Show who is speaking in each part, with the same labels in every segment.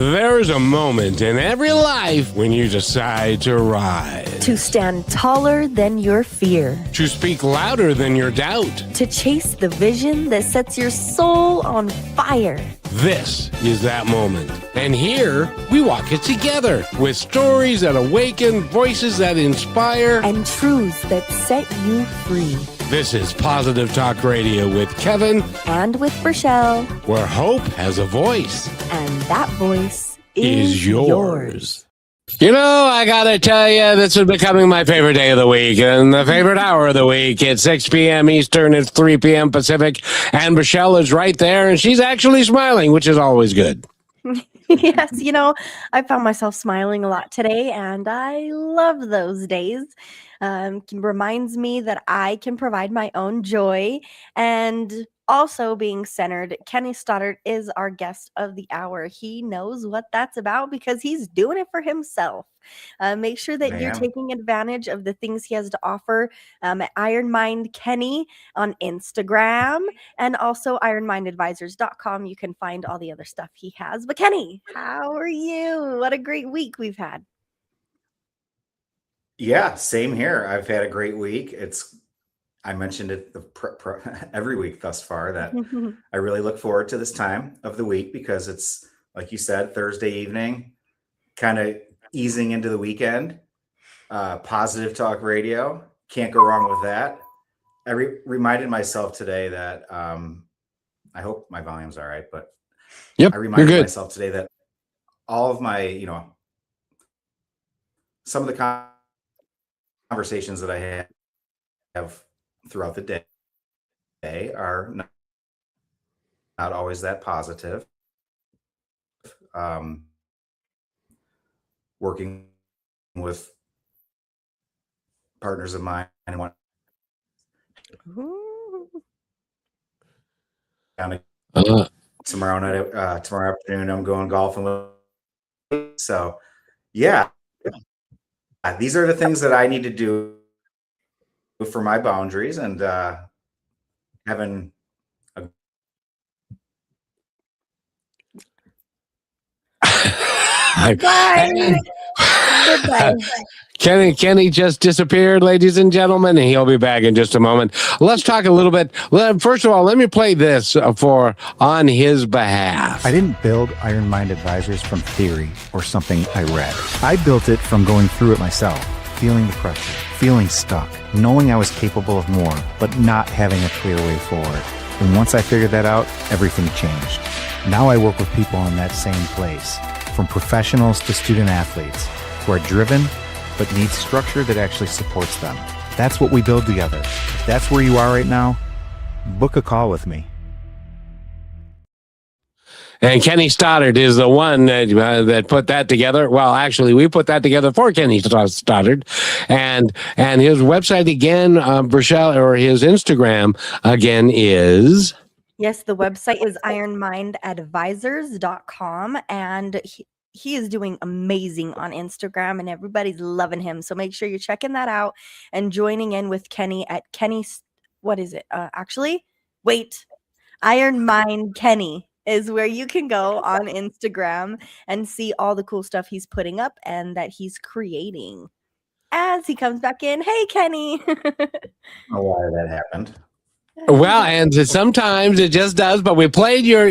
Speaker 1: There's a moment in every life when you decide to rise.
Speaker 2: To stand taller than your fear.
Speaker 1: To speak louder than your doubt.
Speaker 2: To chase the vision that sets your soul on fire.
Speaker 1: This is that moment. And here we walk it together with stories that awaken, voices that inspire,
Speaker 2: and truths that set you free.
Speaker 1: This is Positive Talk Radio with Kevin
Speaker 2: and with Rochelle,
Speaker 1: where hope has a voice.
Speaker 2: And that voice is yours.
Speaker 1: You know, I gotta tell you, this is becoming my favorite day of the week and the favorite hour of the week. It's 6 p.m. Eastern, it's 3 p.m. Pacific, and Rochelle is right there, and she's actually smiling, which is always good.
Speaker 2: Yes, you know, I found myself smiling a lot today, and I love those days. Reminds me that I can provide my own joy, and also being centered. Kenny Stoddart is our guest of the hour. He knows what that's about because he's doing it for himself. Make sure that you're taking advantage of the things he has to offer at IronMind Kenny on Instagram, and also IronMindAdvisors.com. You can find all the other stuff he has. But Kenny, how are you? What a great week we've had.
Speaker 3: Yeah, same here. I've had a great week. I mentioned it every week thus far that I really look forward to this time of the week because it's, like you said, Thursday evening, kind of easing into the weekend. Positive Talk Radio, can't go wrong with that. I reminded myself today that I hope my volume's all right, but
Speaker 1: yep,
Speaker 3: I reminded myself today that all of my, some of the conversations that I have throughout the day are not always that positive. Working with partners of mine and one tomorrow night, tomorrow afternoon, I'm going golfing with. So, yeah, these are the things that I need to do for my boundaries, and having a
Speaker 2: Goodbye.
Speaker 1: Kenny just disappeared, ladies and gentlemen, and he'll be back in just a moment. Let's talk a little bit. First of all, let me play this on his behalf.
Speaker 4: I didn't build IronMind Advisors from theory or something I read. I built it from going through it myself, feeling the pressure, feeling stuck, knowing I was capable of more, but not having a clear way forward. And once I figured that out, everything changed. Now I work with people in that same place, from professionals to student athletes who are driven but need structure that actually supports them. That's what we build together. If that's where you are right now, book a call with me.
Speaker 1: And Kenny Stoddart is the one that put that together. Well, actually, we put that together for Kenny Stoddart. And his website again, Rochelle, or his Instagram again is...
Speaker 2: Yes, the website is IronMindAdvisors.com, and he is doing amazing on Instagram, and everybody's loving him. So make sure you're checking that out and joining in with Kenny at Kenny's. What is it? IronMind Kenny is where you can go on Instagram and see all the cool stuff he's putting up and that he's creating. As he comes back in, hey Kenny.
Speaker 3: I don't know why that happened.
Speaker 1: Well, and sometimes it just does, but we played your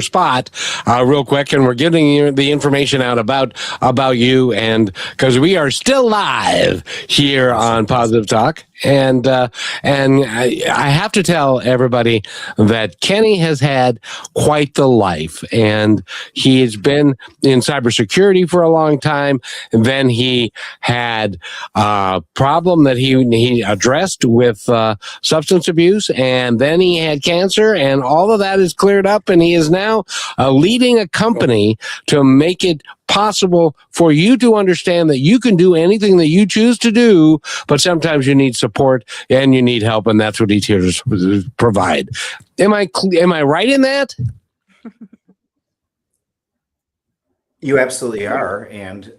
Speaker 1: spot real quick, and we're giving you the information out about you, and because we are still live here on Positive Talk. And I have to tell everybody that Kenny has had quite the life, and he has been in cybersecurity for a long time. And then he had a problem that he addressed with substance abuse, and then he had cancer, and all of that is cleared up, and he is now leading a company to make it possible for you to understand that you can do anything that you choose to do, but sometimes you need support and you need help, and that's what he's here to provide. Am I right in that?
Speaker 3: You absolutely are. And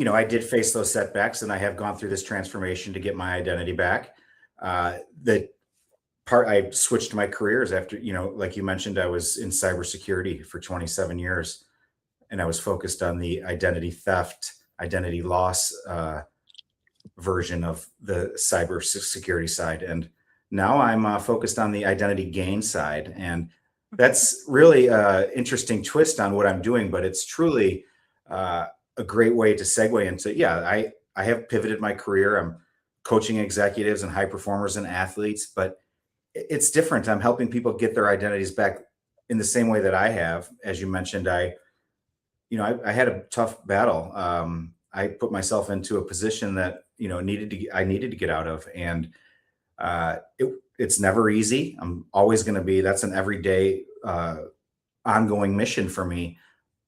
Speaker 3: I did face those setbacks, and I have gone through this transformation to get my identity back. The I switched my careers after, like you mentioned, I was in cybersecurity for 27 years, and I was focused on the identity theft, identity loss version of the cybersecurity side. And now I'm focused on the identity gain side. And that's really an interesting twist on what I'm doing, but it's truly a great way to segue into, I have pivoted my career. I'm coaching executives and high performers and athletes, but it's different. I'm helping people get their identities back in the same way that I have. As you mentioned, I had a tough battle. I put myself into a position that, I needed to get out of. And it's never easy. I'm always going to be, that's an everyday ongoing mission for me,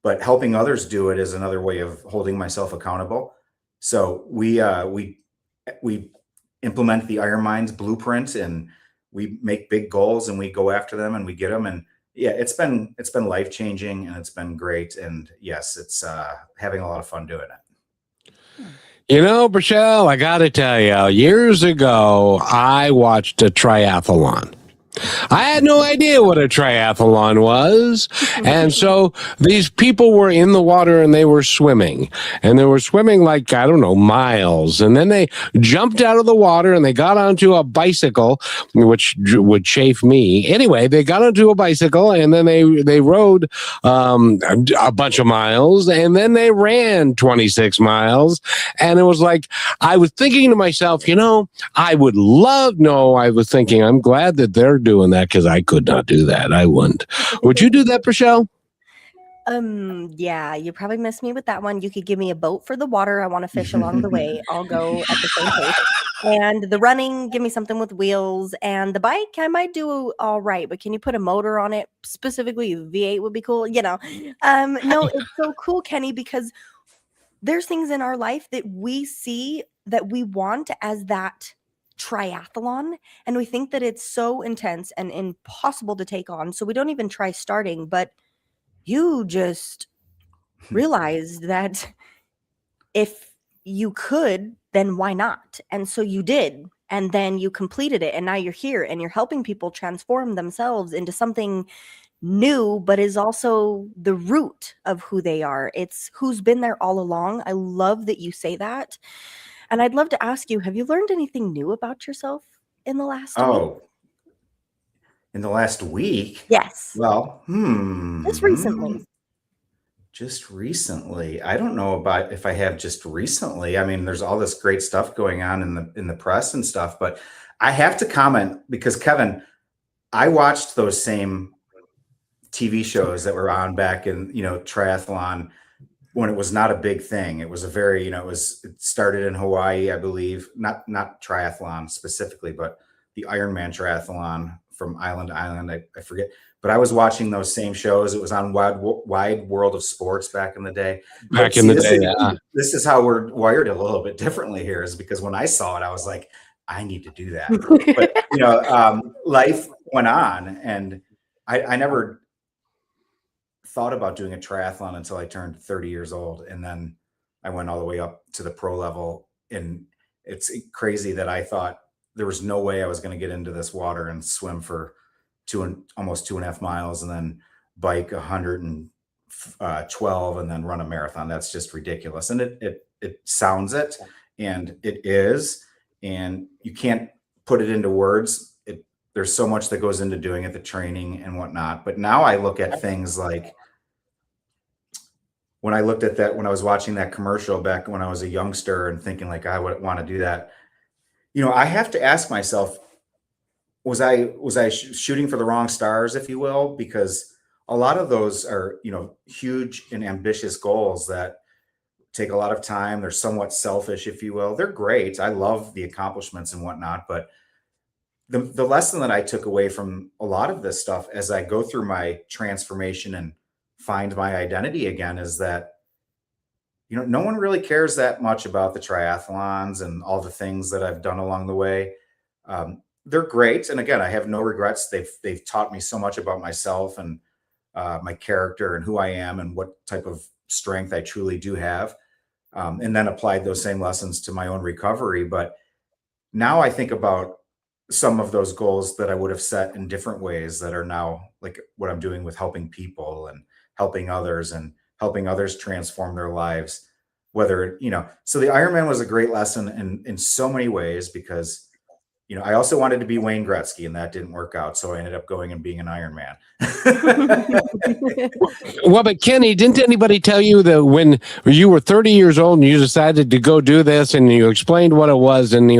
Speaker 3: but helping others do it is another way of holding myself accountable. So we implement the IronMind blueprint, and we make big goals and we go after them and we get them. And yeah, it's been life-changing, and it's been great. And yes, it's having a lot of fun doing it.
Speaker 1: Michelle, I got to tell you, years ago, I watched a triathlon. I had no idea what a triathlon was. And so these people were in the water and they were swimming. And they were swimming like, I don't know, miles. And then they jumped out of the water and they got onto a bicycle, which would chafe me. Anyway, they got onto a bicycle and then they rode a bunch of miles, and then they ran 26 miles. And it was like, I was thinking to myself, I was thinking, I'm glad that they're doing that, because I could not do that. I wouldn't. Would you do that, Michelle?
Speaker 2: Yeah, you probably missed me with that one. You could give me a boat for the water. I want to fish along the way. I'll go at the same pace. And the running, give me something with wheels. And the bike, I might do all right, but can you put a motor on it? Specifically, V8 would be cool. No, it's so cool, Kenny, because there's things in our life that we see that we want as that triathlon, and we think that it's so intense and impossible to take on, so we don't even try starting. But you just realized that if you could, then why not? And so you did, and then you completed it, and now you're here and you're helping people transform themselves into something new, but is also the root of who they are. It's who's been there all along. I love that you say that. And I'd love to ask you, have you learned anything new about yourself in the last week?
Speaker 3: In the last week?
Speaker 2: Yes.
Speaker 3: Well,
Speaker 2: Just recently.
Speaker 3: Just recently. I don't know about if I have just recently. I mean, there's all this great stuff going on in the press and stuff, but I have to comment because, Kevin, I watched those same TV shows that were on back in, triathlon, when it was not a big thing. It was a very, it started in Hawaii, I believe, not triathlon specifically, but the Ironman triathlon from island to island. I forget, but I was watching those same shows. It was on Wide World of Sports back in the day. This is how we're wired a little bit differently here, is because when I saw it, I was like, I need to do that. But, life went on, and I never thought about doing a triathlon until I turned 30 years old. And then I went all the way up to the pro level. And it's crazy that I thought there was no way I was going to get into this water and swim for almost 2.5 miles and then bike 112 and then run a marathon. That's just ridiculous. And it sounds it, and it is, and you can't put it into words. There's so much that goes into doing it, the training and whatnot. But now I look at things like, when I looked at that, when I was watching that commercial back when I was a youngster and thinking like, I would want to do that. I have to ask myself, was I shooting for the wrong stars, if you will? Because a lot of those are, huge and ambitious goals that take a lot of time. They're somewhat selfish, if you will. They're great. I love the accomplishments and whatnot, but the lesson that I took away from a lot of this stuff as I go through my transformation and find my identity again is that, no one really cares that much about the triathlons and all the things that I've done along the way. They're great. And again, I have no regrets. They've taught me so much about myself and my character and who I am and what type of strength I truly do have. And then applied those same lessons to my own recovery. But now I think about some of those goals that I would have set in different ways that are now like what I'm doing with helping people and helping others transform their lives. Whether, so the Ironman was a great lesson in so many ways because, I also wanted to be Wayne Gretzky and that didn't work out. So I ended up going and being an Ironman.
Speaker 1: Well, but Kenny, didn't anybody tell you that when you were 30 years old and you decided to go do this and you explained what it was and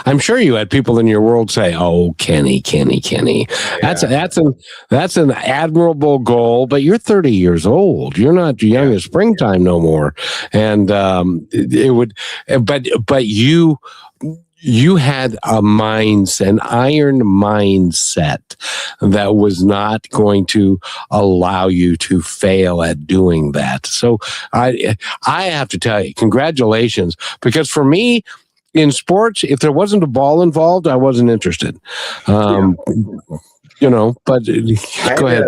Speaker 1: I'm sure you had people in your world say, "Oh, Kenny.
Speaker 3: Yeah.
Speaker 1: That's an admirable goal, but you're 30 years old. You're not young as springtime no more." And but you had an iron mindset that was not going to allow you to fail at doing that. So I have to tell you, congratulations, because for me in sports, if there wasn't a ball involved, I wasn't interested. But go ahead.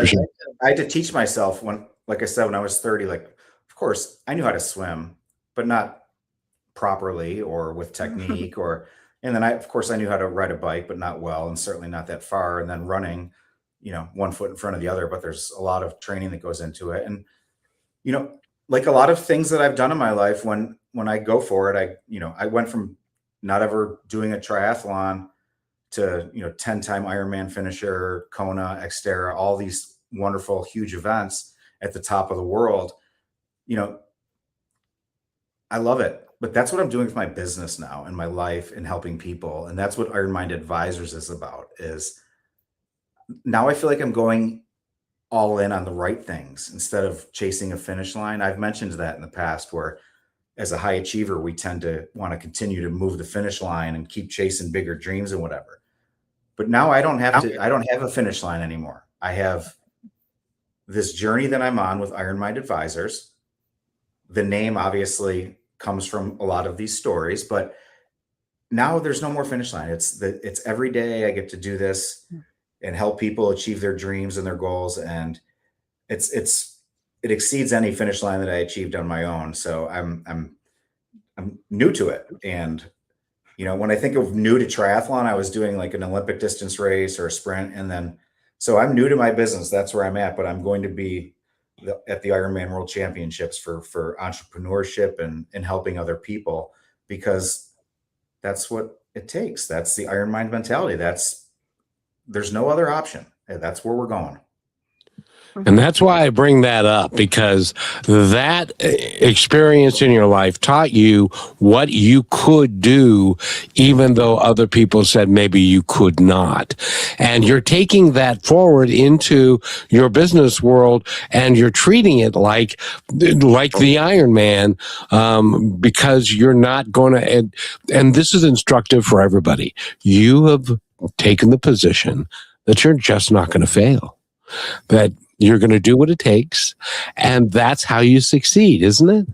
Speaker 3: I had to teach myself like I said, when I was 30, like, of course I knew how to swim, but not properly or with technique and then of course I knew how to ride a bike, but not well, and certainly not that far. And then running, one foot in front of the other, but there's a lot of training that goes into it. And, like a lot of things that I've done in my life, when I go for it, I went from not ever doing a triathlon to, 10-time Ironman finisher, Kona, Xterra, all these wonderful, huge events at the top of the world. I love it. But that's what I'm doing with my business now in my life and helping people. And that's what IronMind Advisors is about, is now I feel like I'm going all in on the right things instead of chasing a finish line. I've mentioned that in the past, where as a high achiever, we tend to want to continue to move the finish line and keep chasing bigger dreams and whatever. But now I don't have a finish line anymore. I have this journey that I'm on with IronMind Advisors. The name obviously comes from a lot of these stories, but now there's no more finish line. It's every day I get to do this and help people achieve their dreams and their goals. And it exceeds any finish line that I achieved on my own. So I'm new to it. And, when I think of new to triathlon, I was doing like an Olympic distance race or a sprint. And then, so I'm new to my business. That's where I'm at, but I'm going to be at the Ironman World Championships for entrepreneurship and helping other people, because that's what it takes. That's the IronMind mentality. There's no other option. That's where we're going.
Speaker 1: And that's why I bring that up, because that experience in your life taught you what you could do, even though other people said maybe you could not. And you're taking that forward into your business world, and you're treating it like the Ironman, because you're not going to, and this is instructive for everybody. You have taken the position that you're just not going to fail, that you're going to do what it takes, and that's how you succeed, isn't it?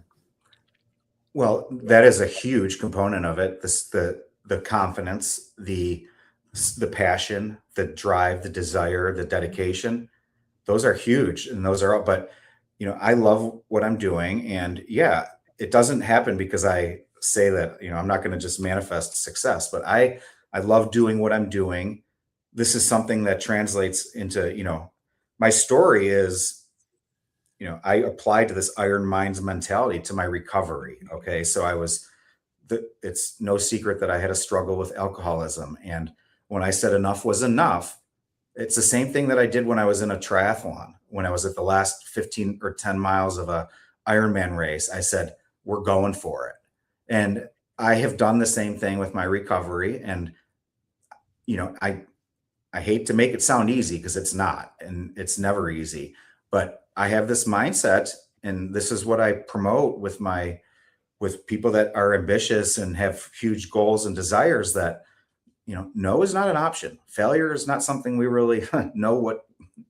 Speaker 3: Well, that is a huge component of it. The confidence, the passion, the drive, the desire, the dedication. Those are huge, and those are all. But I love what I'm doing, and yeah, it doesn't happen because I say that I'm not going to just manifest success. But I love doing what I'm doing. This is something that translates into my story is, I applied to this IronMind mentality to my recovery. Okay. So it's no secret that I had a struggle with alcoholism. And when I said enough was enough, it's the same thing that I did when I was in a triathlon, when I was at the last 15 or 10 miles of a Ironman race. I said, we're going for it. And I have done the same thing with my recovery. And, I hate to make it sound easy, because it's not, and it's never easy, but I have this mindset, and this is what I promote with people that are ambitious and have huge goals and desires, that, no is not an option. Failure is not something we really know what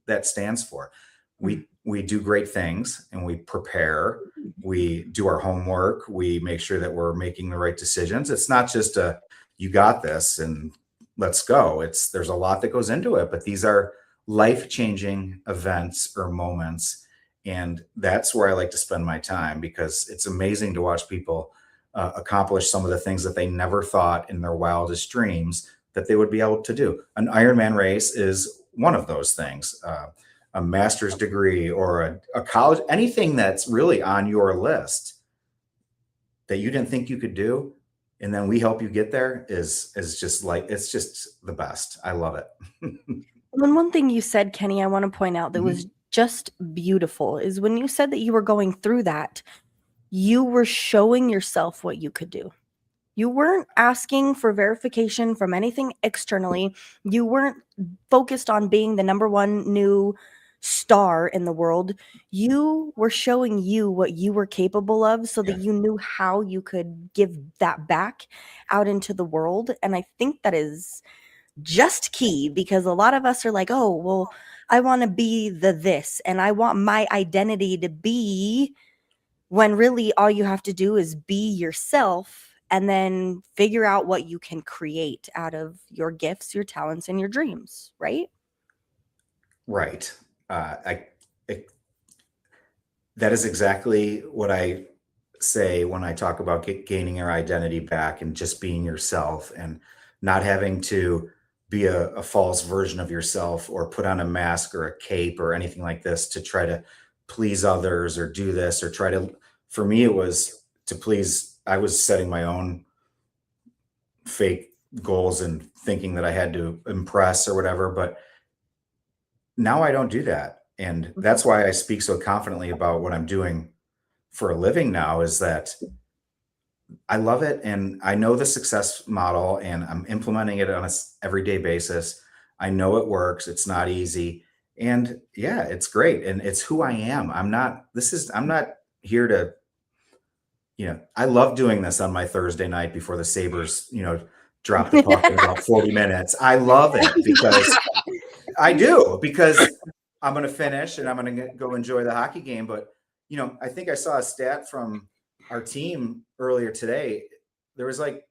Speaker 3: that stands for. We do great things, and we prepare, we do our homework, we make sure that we're making the right decisions. It's not just you got this and let's go. There's a lot that goes into it, but these are life-changing events or moments. And that's where I like to spend my time, because it's amazing to watch people accomplish some of the things that they never thought in their wildest dreams that they would be able to do. An Ironman race is one of those things. A master's degree or a college, anything that's really on your list that you didn't think you could do, and then we help you get there is just like, it's just the best. I love it.
Speaker 2: And one thing you said, Kenny, I want to point out that was just beautiful is when you said that you were going through that, you were showing yourself what you could do. You weren't asking for verification from anything externally. You weren't focused on being the number one new star in the world. You were showing you what you were capable of so that you knew how you could give that back out into the world. And I think that is just key, because a lot of us are like, oh, well, I want to be the this and I want my identity to be, when really all you have to do is be yourself and then figure out what you can create out of your gifts, your talents, and your dreams, right?
Speaker 3: Right. That is exactly what I say when I talk about gaining your identity back and just being yourself and not having to be a false version of yourself or put on a mask or a cape or anything like this to try to please others or do this or try to, for me, it was to please, I was setting my own fake goals and thinking that I had to impress or whatever, but now I don't do that. And that's why I speak so confidently about what I'm doing for a living now, is that I love it. And I know the success model and I'm implementing it on an everyday basis. I know it works. It's not easy. And yeah, it's great. And it's who I am. I'm not here to, I love doing this on my Thursday night before the Sabres, drop the puck in about 40 minutes. I love it because I do, because I'm going to finish and I'm going to go enjoy the hockey game. But, I think I saw a stat from our team earlier today. There was like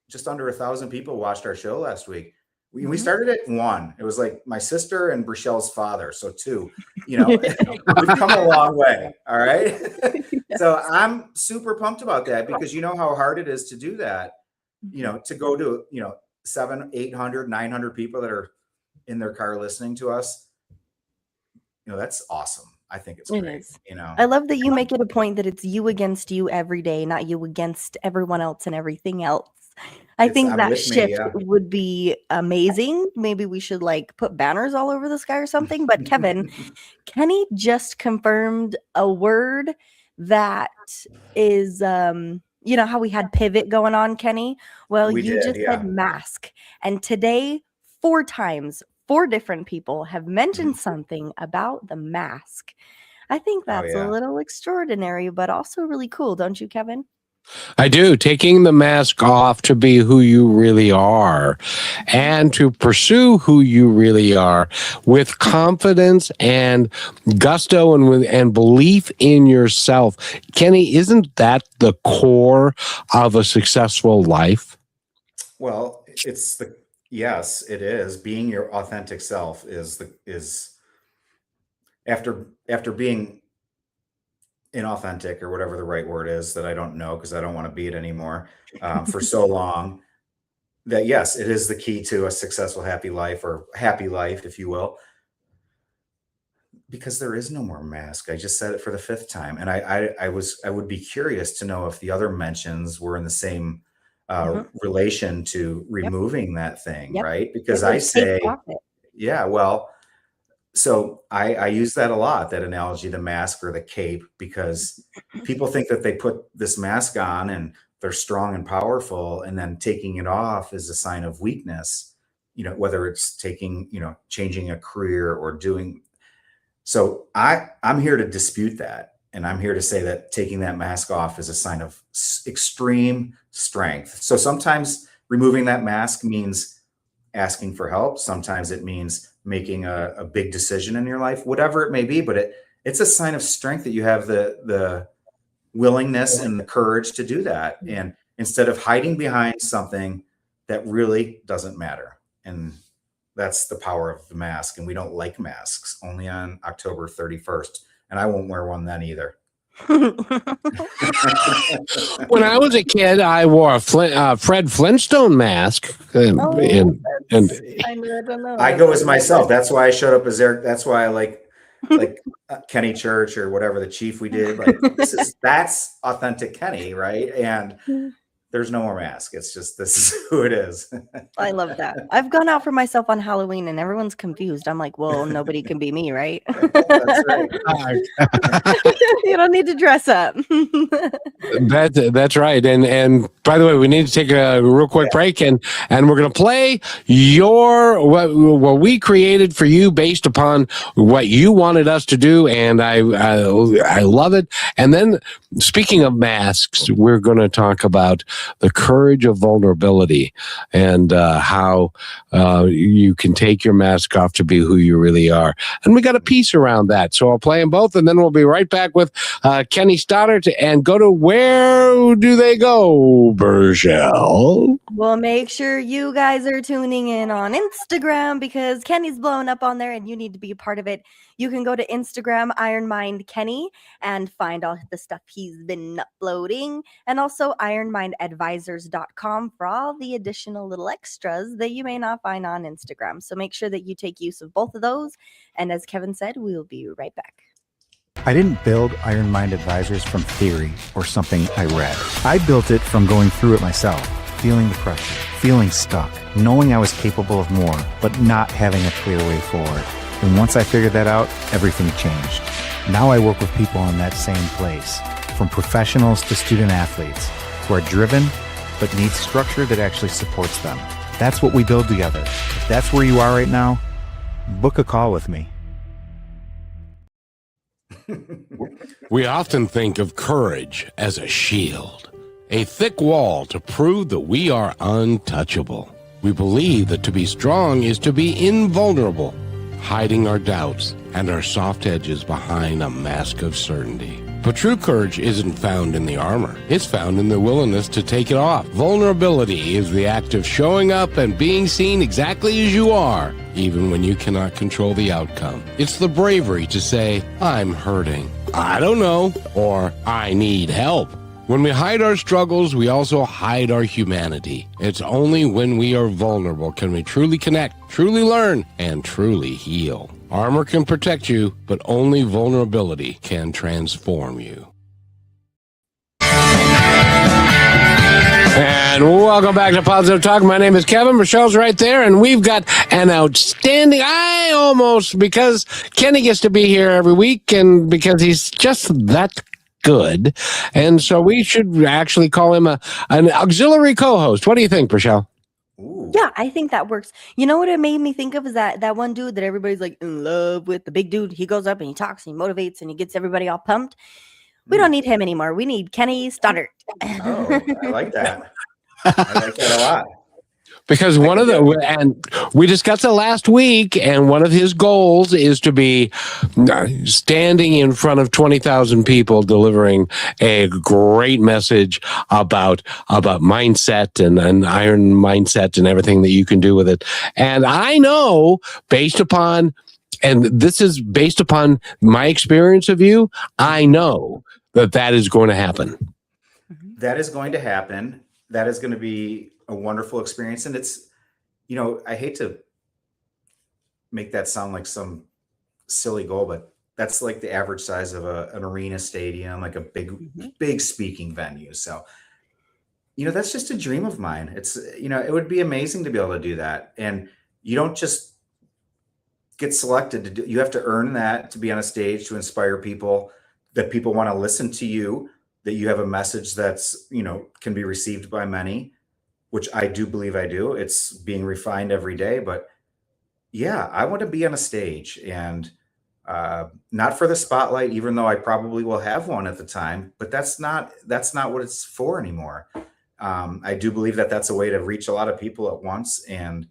Speaker 3: just under 1,000 people watched our show last week. We started at 1. It was like my sister and Brichelle's father. So 2, we've come a long way. All right. So I'm super pumped about that, because you know how hard it is to do that, to go to, 700, 800, 900 people that are in their car listening to us. That's awesome. I think it's great.
Speaker 2: Is. I love that you make it a point that it's you against you every day, not you against everyone else and everything else. I think that shift would be amazing. Maybe we should put banners all over the sky or something. But Kevin, Kenny just confirmed a word that is, how we had pivot going on, Kenny? Well, you just said mask. And today, 4 times, 4 different people have mentioned something about the mask. I think that's a little extraordinary, but also really cool. Don't you, Kevin?
Speaker 1: I do. Taking the mask off to be who you really are and to pursue who you really are with confidence and gusto and belief in yourself. Kenny, isn't that the core of a successful life?
Speaker 3: Well, yes, it is. Being your authentic self is after being inauthentic, or whatever the right word is that I don't know, because I don't want to be it anymore, for so long, that yes, it is the key to a successful, happy life, or happy life, if you will, because there is no more mask. I just said it for the 5th time. And I would be curious to know if the other mentions were in the same relation to removing that thing, right? Because I say, well, so I use that a lot, that analogy, the mask or the cape, because people think that they put this mask on and they're strong and powerful, and then taking it off is a sign of weakness, whether it's changing a career or doing. So I'm here to dispute that. And I'm here to say that taking that mask off is a sign of extreme strength. So sometimes removing that mask means asking for help. Sometimes it means making a big decision in your life, whatever it may be. But it's a sign of strength that you have the willingness and the courage to do that. And instead of hiding behind something that really doesn't matter. And that's the power of the mask. And we don't like masks, only on October 31st. And I won't wear one then either.
Speaker 1: When I was a kid, I wore a Fred Flintstone mask,
Speaker 2: Oh,
Speaker 1: and
Speaker 2: that's kind of, I don't know.
Speaker 3: I go as myself. That's why I showed up as Eric. That's why I like Kenny Church or whatever the chief we did. Like that's authentic Kenny, right? And there's no more mask. It's just this is who it is.
Speaker 2: I love that. I've gone out for myself on Halloween and everyone's confused. I'm like, well, nobody can be me, right?
Speaker 3: That's right.
Speaker 2: You don't need to dress up.
Speaker 1: That's right. And by the way, we need to take a real quick break, and we're going to play what we created for you based upon what you wanted us to do, and I love it. And then, speaking of masks, we're going to talk about the courage of vulnerability and how you can take your mask off to be who you really are. And we got a piece around that, so I'll play them both, and then we'll be right back with Kenny Stoddart, and go to where do they go, Burchell?
Speaker 2: Well, make sure you guys are tuning in on Instagram because Kenny's blowing up on there and you need to be a part of it. You can go to Instagram, IronMind Kenny, and find all the stuff he's been uploading, and also IronMindAdvisors.com for all the additional little extras that you may not find on Instagram. So make sure that you take use of both of those. And as Kevin said, we'll be right back.
Speaker 4: I didn't build IronMind Advisors from theory or something I read. I built it from going through it myself, feeling the pressure, feeling stuck, knowing I was capable of more, but not having a clear way forward. And once I figured that out, everything changed. Now I work with people in that same place, from professionals to student athletes, who are driven but need structure that actually supports them. That's what we build together. If that's where you are right now, book a call with me.
Speaker 1: We often think of courage as a shield, a thick wall to prove that we are untouchable. We believe that to be strong is to be invulnerable, hiding our doubts and our soft edges behind a mask of certainty. But true courage isn't found in the armor. It's found in the willingness to take it off. Vulnerability is the act of showing up and being seen exactly as you are, even when you cannot control the outcome. It's the bravery to say, I'm hurting, I don't know, or I need help. When we hide our struggles, we also hide our humanity. It's only when we are vulnerable can we truly connect, truly learn, and truly heal. Armor can protect you, but only vulnerability can transform you. And welcome back to Positive Talk. My name is Kevin. Michelle's right there, and we've got an outstanding, because Kenny gets to be here every week, and because he's just that good. And so we should actually call him an auxiliary co-host. What do you think, Michelle?
Speaker 3: Ooh.
Speaker 2: Yeah, I think that works. You know what it made me think of is that one dude that everybody's like in love with, the big dude. He goes up and he talks and he motivates and he gets everybody all pumped. We don't need him anymore. We need Kenny Stoddart.
Speaker 3: Oh, I like that. I like that a lot.
Speaker 1: Because and we discussed it last week, and one of his goals is to be standing in front of 20,000 people delivering a great message about mindset and an iron mindset and everything that you can do with it. And I know, based upon, and this is based upon my experience of you, I know that is going to happen.
Speaker 3: That is going to happen. That is going to be a wonderful experience. And it's, I hate to make that sound like some silly goal, but that's like the average size of an arena stadium, like a big speaking venue. So, that's just a dream of mine. It's, it would be amazing to be able to do that. And you don't just get selected to do, you have to earn that to be on a stage, to inspire people, that people want to listen to you, that you have a message that's, can be received by many, which I do believe I do. It's being refined every day, but yeah, I want to be on a stage, and not for the spotlight, even though I probably will have one at the time, but that's not what it's for anymore. I do believe that that's a way to reach a lot of people at once, and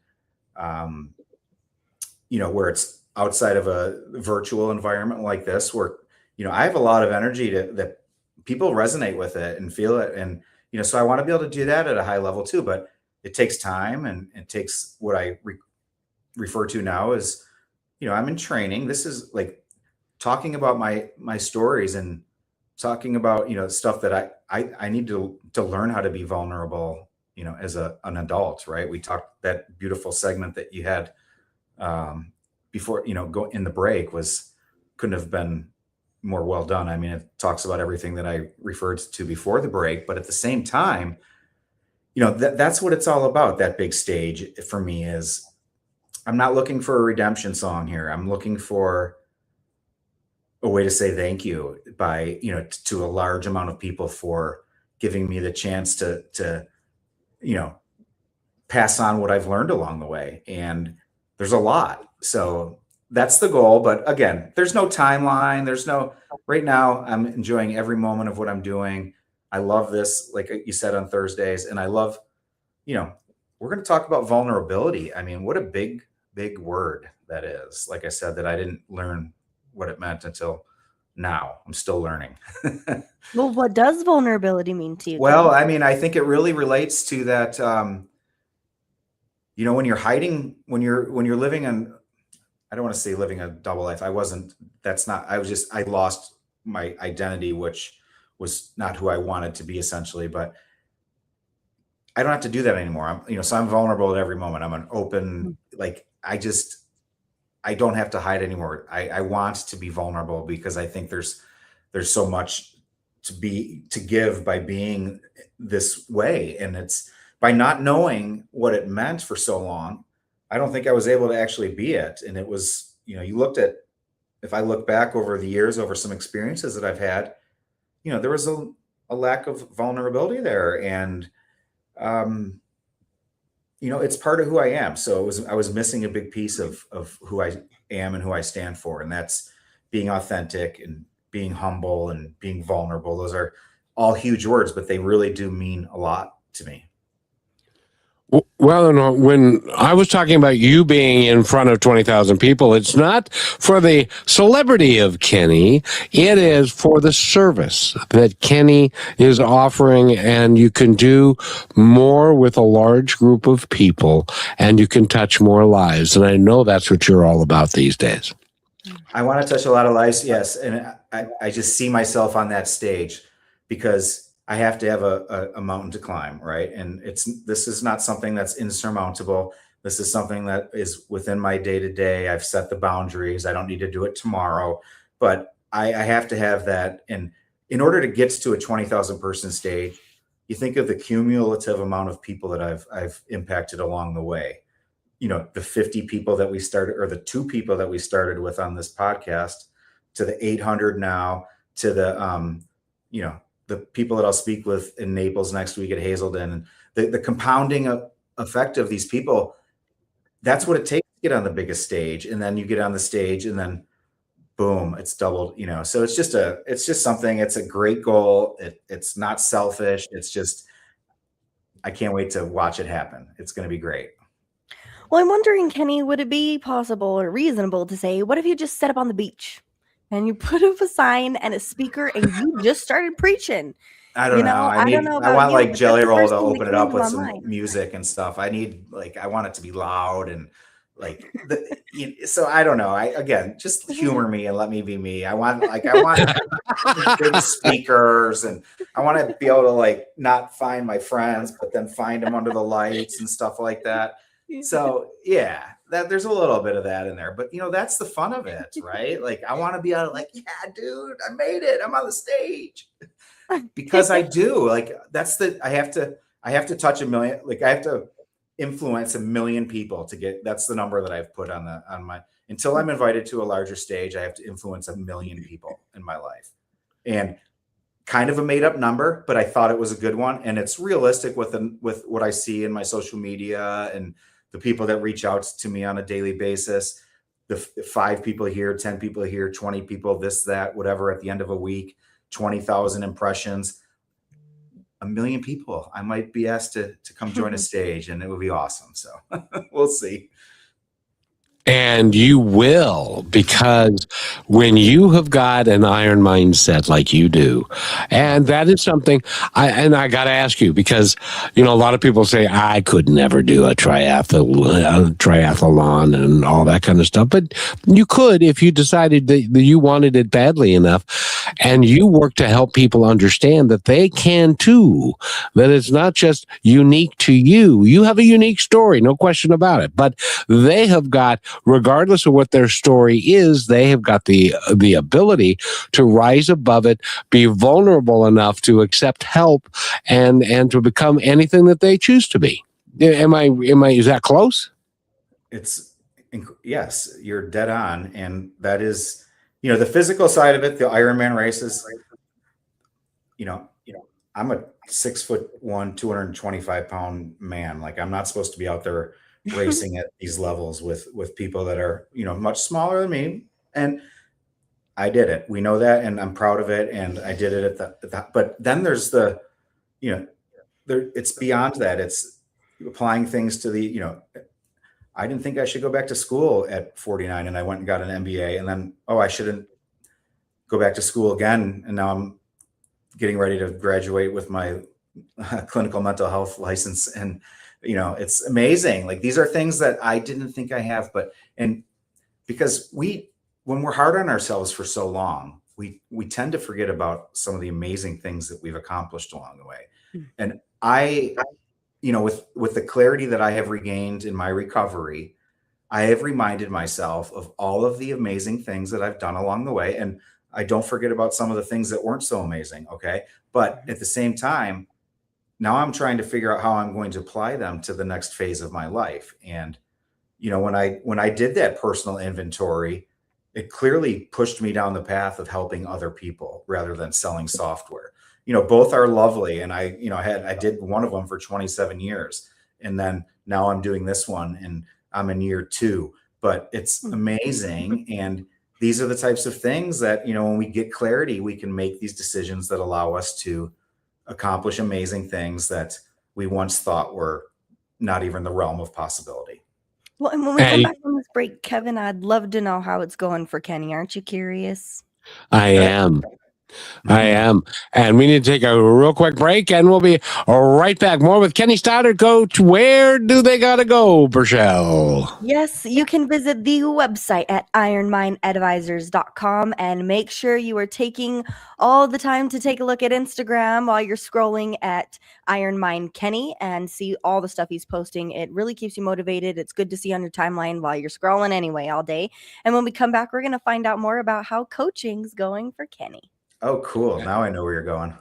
Speaker 3: where it's outside of a virtual environment like this, where, I have a lot of energy that people resonate with it and feel it. And, so I want to be able to do that at a high level too, but it takes time, and it takes what I refer to now as, I'm in training. This is like talking about my stories and talking about, stuff that I need to learn how to be vulnerable, as an adult, right? We talked that beautiful segment that you had before, go in the break couldn't have been more well done. I mean, it talks about everything that I referred to before the break, but at the same time, that's what it's all about. That big stage for me is, I'm not looking for a redemption song here. I'm looking for a way to say thank you by, to a large amount of people for giving me the chance to, pass on what I've learned along the way. And there's a lot. So that's the goal. But again, there's no timeline. Right now I'm enjoying every moment of what I'm doing. I love this, like you said, on Thursdays. And I love, we're going to talk about vulnerability. I mean, what a big word that is. Like I said, that I didn't learn what it meant until now. I'm still learning.
Speaker 2: Well, what does vulnerability mean to you?
Speaker 3: Well, I mean, I think it really relates to that, when you're hiding, when you're living in, I don't want to say living a double life. I lost my identity, which was not who I wanted to be, essentially, but I don't have to do that anymore. So I'm vulnerable at every moment. I'm an open, like, I don't have to hide anymore. I want to be vulnerable because I think there's so much to give by being this way. And it's by not knowing what it meant for so long, I don't think I was able to actually be it. And it was, if I look back over the years, over some experiences that I've had, there was a lack of vulnerability there. And, it's part of who I am. So I was missing a big piece of who I am and who I stand for. And that's being authentic and being humble and being vulnerable. Those are all huge words, but they really do mean a lot to me.
Speaker 1: Well, when I was talking about you being in front of 20,000 people, it's not for the celebrity of Kenny. It is for the service that Kenny is offering, and you can do more with a large group of people, and you can touch more lives. And I know that's what you're all about these days.
Speaker 3: I want to touch a lot of lives, yes. And I just see myself on that stage because I have to have a mountain to climb, right? And this is not something that's insurmountable. This is something that is within my day-to-day. I've set the boundaries. I don't need to do it tomorrow, but I have to have that. And in order to get to a 20,000 person stage, you think of the cumulative amount of people that I've impacted along the way. The 50 people that we started, or the 2 people that we started with on this podcast, to the 800 now, to the, the people that I'll speak with in Naples next week at Hazelden, and the compounding effect of these people, that's what it takes to get on the biggest stage. And then you get on the stage and then boom, it's doubled, so it's just something, it's a great goal. It's not selfish. It's just, I can't wait to watch it happen. It's going to be great.
Speaker 2: Well, I'm wondering, Kenny, would it be possible or reasonable to say, what if you just set up on the beach and you put up a sign and a speaker and you just started preaching?
Speaker 3: I don't know.
Speaker 2: I don't know
Speaker 3: I
Speaker 2: about
Speaker 3: want
Speaker 2: you,
Speaker 3: like
Speaker 2: but
Speaker 3: Jelly
Speaker 2: that's the
Speaker 3: Roll
Speaker 2: first
Speaker 3: to
Speaker 2: thing that
Speaker 3: open it
Speaker 2: came
Speaker 3: up
Speaker 2: to
Speaker 3: with
Speaker 2: my
Speaker 3: some
Speaker 2: mind.
Speaker 3: music and stuff. I want it to be loud and like, so I don't know. Again, just humor me and let me be me. I want big speakers, and I want to be able to like not find my friends, but then find them under the lights and stuff like that. So yeah, there's a little bit of that in there, but that's the fun of it, right? Like I want to be out like, yeah, dude, I made it. I'm on the stage because I do. Like I have to touch a million. Like I have to influence 1 million people to get. That's the number that I've put on my. Until I'm invited to a larger stage, I have to influence 1 million people in my life, and kind of a made up number, but I thought it was a good one, and it's realistic with what I see in my social media and the people that reach out to me on a daily basis. The 5 people here, 10 people here, 20 people, this, that, whatever, at the end of a week, 20,000 impressions, 1 million people. I might be asked to come join a stage, and it would be awesome. So we'll see.
Speaker 1: And you will, because when you have got an iron mindset like you do, and that is something I got to ask you, because, a lot of people say, I could never do a triathlon and all that kind of stuff. But you could if you decided that you wanted it badly enough, and you work to help people understand that they can too, that it's not just unique to you. You have a unique story, no question about it. But they have got, regardless of what their story is, they have got the ability to rise above it, be vulnerable enough to accept help, and to become anything that they choose to be. Is that close?
Speaker 3: Yes, you're dead on. And that is, the physical side of it, the Ironman races, I'm a 6'1", 225-pound man. Like, I'm not supposed to be out there racing at these levels with people that are, much smaller than me. And I did it. We know that, and I'm proud of it. And I did it at but then there's it's beyond that. It's applying things to I didn't think I should go back to school at 49, and I went and got an MBA, and then, I shouldn't go back to school again. And now I'm getting ready to graduate with my clinical mental health license. And, it's amazing. Like, these are things that I didn't think I have, and because when we're hard on ourselves for so long, we tend to forget about some of the amazing things that we've accomplished along the way. And I, with the clarity that I have regained in my recovery, I have reminded myself of all of the amazing things that I've done along the way. And I don't forget about some of the things that weren't so amazing. Okay. But at the same time, now I'm trying to figure out how I'm going to apply them to the next phase of my life. And, when I did that personal inventory, it clearly pushed me down the path of helping other people rather than selling software. Both are lovely. And I did one of them for 27 years. And then now I'm doing this one, and I'm in year 2, but it's amazing. And these are the types of things that, when we get clarity, we can make these decisions that allow us to accomplish amazing things that we once thought were not even the realm of possibility.
Speaker 2: Well, and when we come back from this break, Kevin, I'd love to know how it's going for Kenny. Aren't you curious?
Speaker 1: I am. And we need to take a real quick break, and we'll be right back. More with Kenny Stoddart. Coach, where do they got to go, Burchell?
Speaker 2: Yes, you can visit the website at IronMind Advisors.com, and make sure you are taking all the time to take a look at Instagram while you're scrolling at IronMind Kenny and see all the stuff he's posting. It really keeps you motivated. It's good to see on your timeline while you're scrolling anyway all day. And when we come back, we're going to find out more about how coaching's going for Kenny.
Speaker 3: Oh, cool. Now I know where you're going.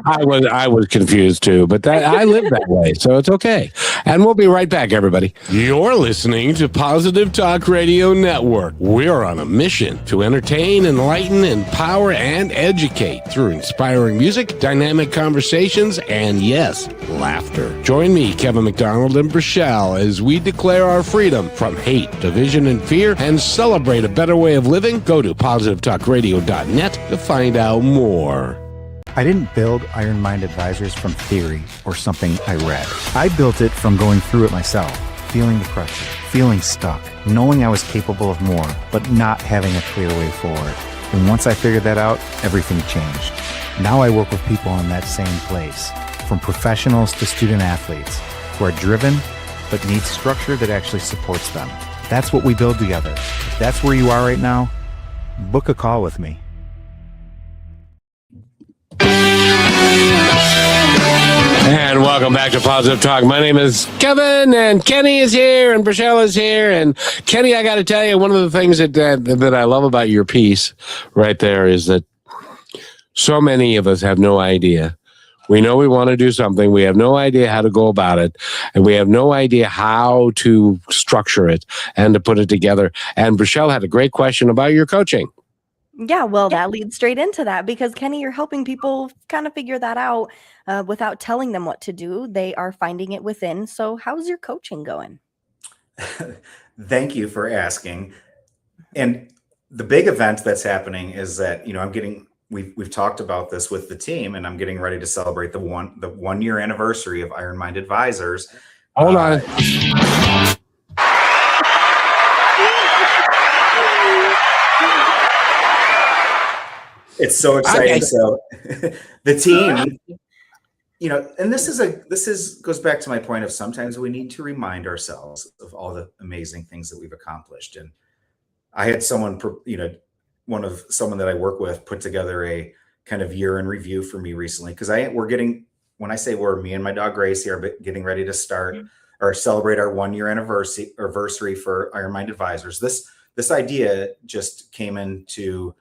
Speaker 1: I was confused too, but I live that way, so it's okay. And we'll be right back, everybody. You're listening to Positive Talk Radio Network. We're on a mission to entertain, enlighten, empower, and educate through inspiring music, dynamic conversations, and yes, laughter. Join me, Kevin McDonald, and Burchell as we declare our freedom from hate, division, and fear, and celebrate a better way of living. Go to positivetalkradio.net to find out more.
Speaker 4: I didn't build IronMind Advisors from theory or something I read. I built it from going through it myself, feeling the pressure, feeling stuck, knowing I was capable of more, but not having a clear way forward. And once I figured that out, everything changed. Now I work with people in that same place, from professionals to student athletes, who are driven but need structure that actually supports them. That's what we build together. If that's where you are right now, book a call with me.
Speaker 1: And welcome back to Positive Talk. My name is Kevin, and Kenny is here, and Burchell is here. And Kenny, I got to tell you, one of the things that I love about your piece right there is that so many of us have no idea. We know we want to do something. We have no idea how to go about it, and we have no idea how to structure it and to put it together. And Burchell had a great question about your coaching.
Speaker 2: Yeah, well, that leads straight into that, because Kenny, you're helping people kind of figure that out without telling them what to do. They are finding it within. So how's your coaching going?
Speaker 3: Thank you for asking. And the big event that's happening is that, we've talked about this with the team, and I'm getting ready to celebrate the 1 year anniversary of IronMind Advisors.
Speaker 1: Hold on.
Speaker 3: It's so exciting.
Speaker 1: Okay.
Speaker 3: So the team, and this goes back to my point of sometimes we need to remind ourselves of all the amazing things that we've accomplished. And I had someone, someone that I work with put together a kind of year in review for me recently. Cause when I say me and my dog Gracie are getting ready to start or celebrate our 1-year anniversary for IronMind Advisors. This idea just came into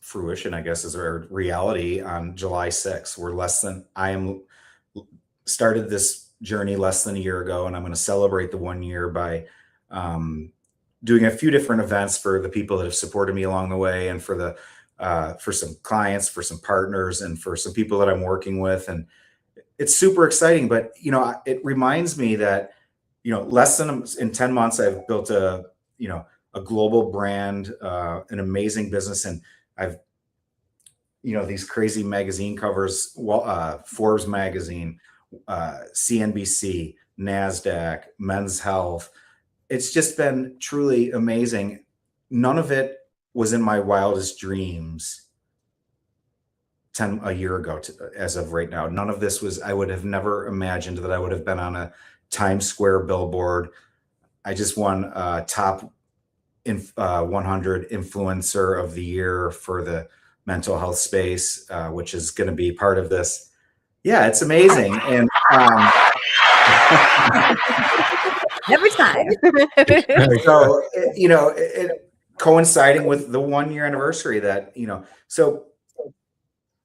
Speaker 3: fruition, I guess, is our reality on July 6th. Started this journey less than a year ago, and I'm going to celebrate the 1 year by doing a few different events for the people that have supported me along the way, and for some clients, for some partners, and for some people that I'm working with. And it's super exciting, but it reminds me that less than in 10 months, I've built a global brand, an amazing business, and I've these crazy magazine covers, Forbes magazine, CNBC, NASDAQ, Men's Health. It's just been truly amazing. None of it was in my wildest dreams a year ago as of right now. None of this I would have never imagined that I would have been on a Times Square billboard. I just won top 100 influencer of the year for the mental health space, which is going to be part of this. Yeah, it's amazing. And
Speaker 2: every time.
Speaker 3: So, it coinciding with the 1-year anniversary that, so,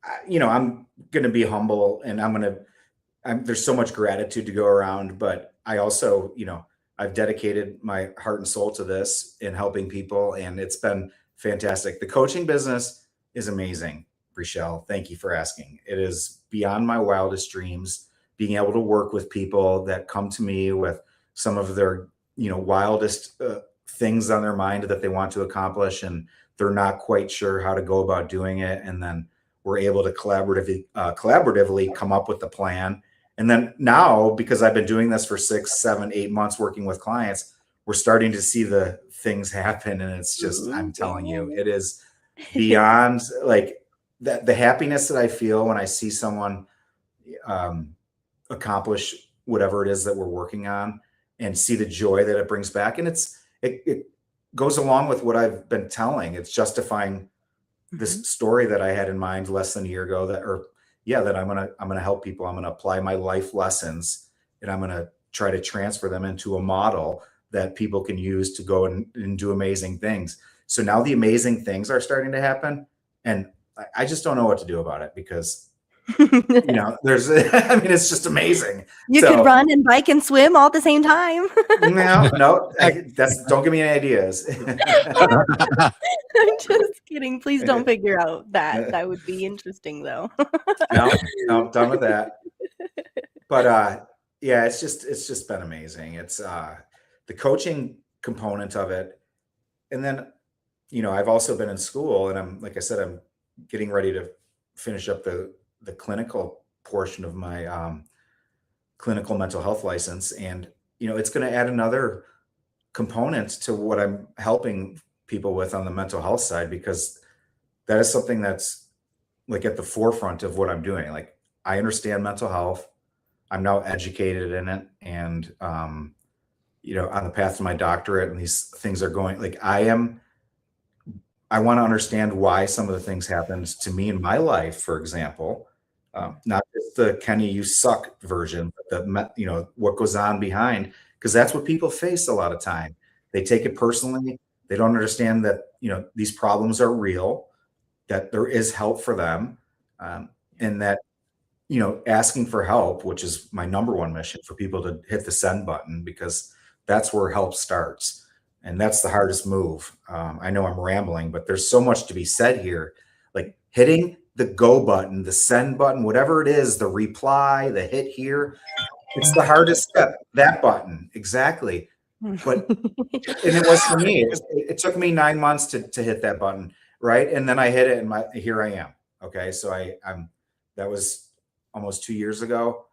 Speaker 3: I'm going to be humble, and there's so much gratitude to go around, but I also, I've dedicated my heart and soul to this in helping people, and it's been fantastic. The coaching business is amazing, Rochelle. Thank you for asking. It is beyond my wildest dreams, being able to work with people that come to me with some of their, wildest things on their mind that they want to accomplish, and they're not quite sure how to go about doing it. And then we're able to collaboratively come up with the plan. And then now, because I've been doing this for 6, 7, 8 months working with clients, we're starting to see the things happen. And it's just, I'm telling you, it is beyond like that. The happiness that I feel when I see someone accomplish whatever it is that we're working on, and see the joy that it brings back. And it goes along with what I've been telling. It's justifying this story that I had in mind less than a year ago that I'm going to help people. I'm going to apply my life lessons, and I'm going to try to transfer them into a model that people can use to go and do amazing things. So now the amazing things are starting to happen, and I just don't know what to do about it, because it's just amazing.
Speaker 2: You could run and bike and swim all at the same time.
Speaker 3: No, don't give me any ideas.
Speaker 2: I'm just kidding. Please don't figure out that. That would be interesting, though.
Speaker 3: No, I'm done with that. But yeah, it's just been amazing. It's the coaching component of it, and then I've also been in school, and I'm getting ready to finish up the clinical portion of my clinical mental health license. And, it's going to add another component to what I'm helping people with on the mental health side, because that is something that's like at the forefront of what I'm doing. Like, I understand mental health. I'm now educated in it. And, on the path to my doctorate, and these things are going, like, I want to understand why some of the things happened to me in my life, for example. Not just the Kenny, you suck version, but what goes on behind, because that's what people face a lot of time. They take it personally. They don't understand that, these problems are real, that there is help for them. And that, asking for help, which is my number one mission, for people to hit the send button, because that's where help starts. And that's the hardest move. I know I'm rambling, but there's so much to be said here. Like hitting the go button, the send button, whatever it is, the reply, the hit here, it's the hardest step, that button. Exactly. But, and it was for me, it took me 9 months to hit that button. Right. And then I hit it, and here I am. Okay. So that was almost 2 years ago.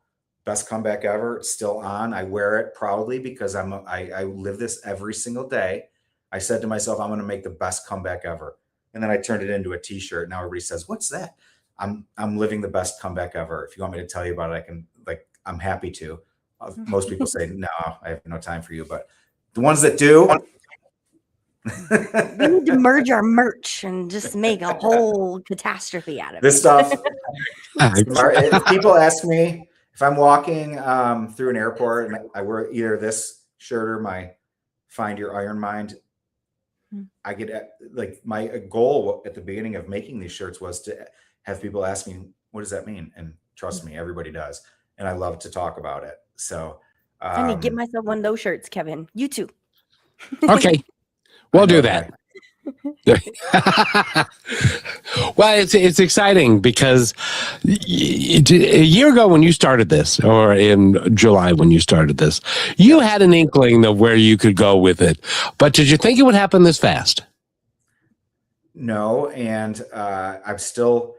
Speaker 3: Best comeback ever. It's still on. I wear it proudly, because I live this every single day. I said to myself, I'm going to make the best comeback ever. And then I turned it into a t-shirt. Now everybody says, what's that? I'm living the best comeback ever. If you want me to tell you about it, I can, I'm happy to. Most people say, no, I have no time for you. But the ones that do,
Speaker 2: We need to merge our merch and just make a whole catastrophe out of
Speaker 3: this
Speaker 2: it.
Speaker 3: stuff, if people ask me if I'm walking through an airport and I wear either this shirt or my Find Your Iron Mind, I get my goal at the beginning of making these shirts was to have people ask me, what does that mean? And trust me, everybody does. And I love to talk about it. So
Speaker 2: I need to get myself one of those shirts, Kevin. You too.
Speaker 1: Okay. We'll do that. Well, it's exciting because a year ago when you started this, or in July when you started this, you had an inkling of where you could go with it. But did you think it would happen this fast?
Speaker 3: No, and I'm still,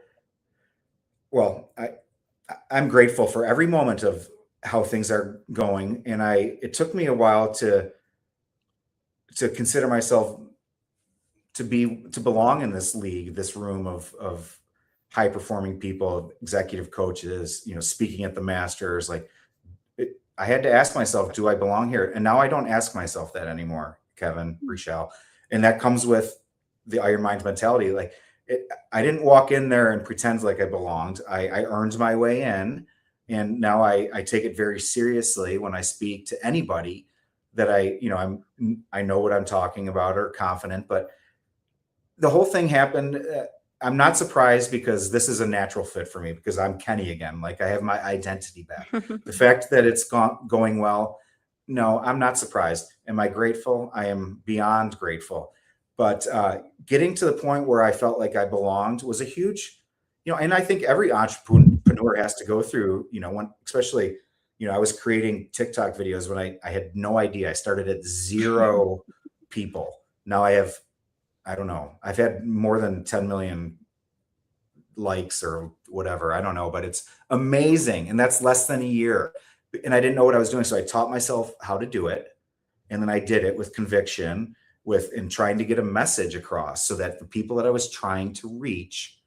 Speaker 3: I'm grateful for every moment of how things are going. And it took me a while to consider myself to belong in this league, this room of high performing people, executive coaches, speaking at the Masters. I had to ask myself, do I belong here? And now I don't ask myself that anymore, Kevin, Rochelle. And that comes with the IronMind mentality. I didn't walk in there and pretend like I belonged. I earned my way in. And now I take it very seriously when I speak to anybody that I know what I'm talking about or confident. But the whole thing happened. I'm not surprised because this is a natural fit for me because I'm Kenny again. I have my identity back. The fact that it's going well, no, I'm not surprised. Am I grateful? I am beyond grateful. But getting to the point where I felt like I belonged was a huge, and I think every entrepreneur has to go through, when, especially, I was creating TikTok videos when I had no idea. I started at 0 people. Now I have, I don't know, I've had more than 10 million likes or whatever. I don't know, but it's amazing. And that's less than a year. And I didn't know what I was doing. So I taught myself how to do it. And then I did it with conviction, and trying to get a message across so that the people that I was trying to reach,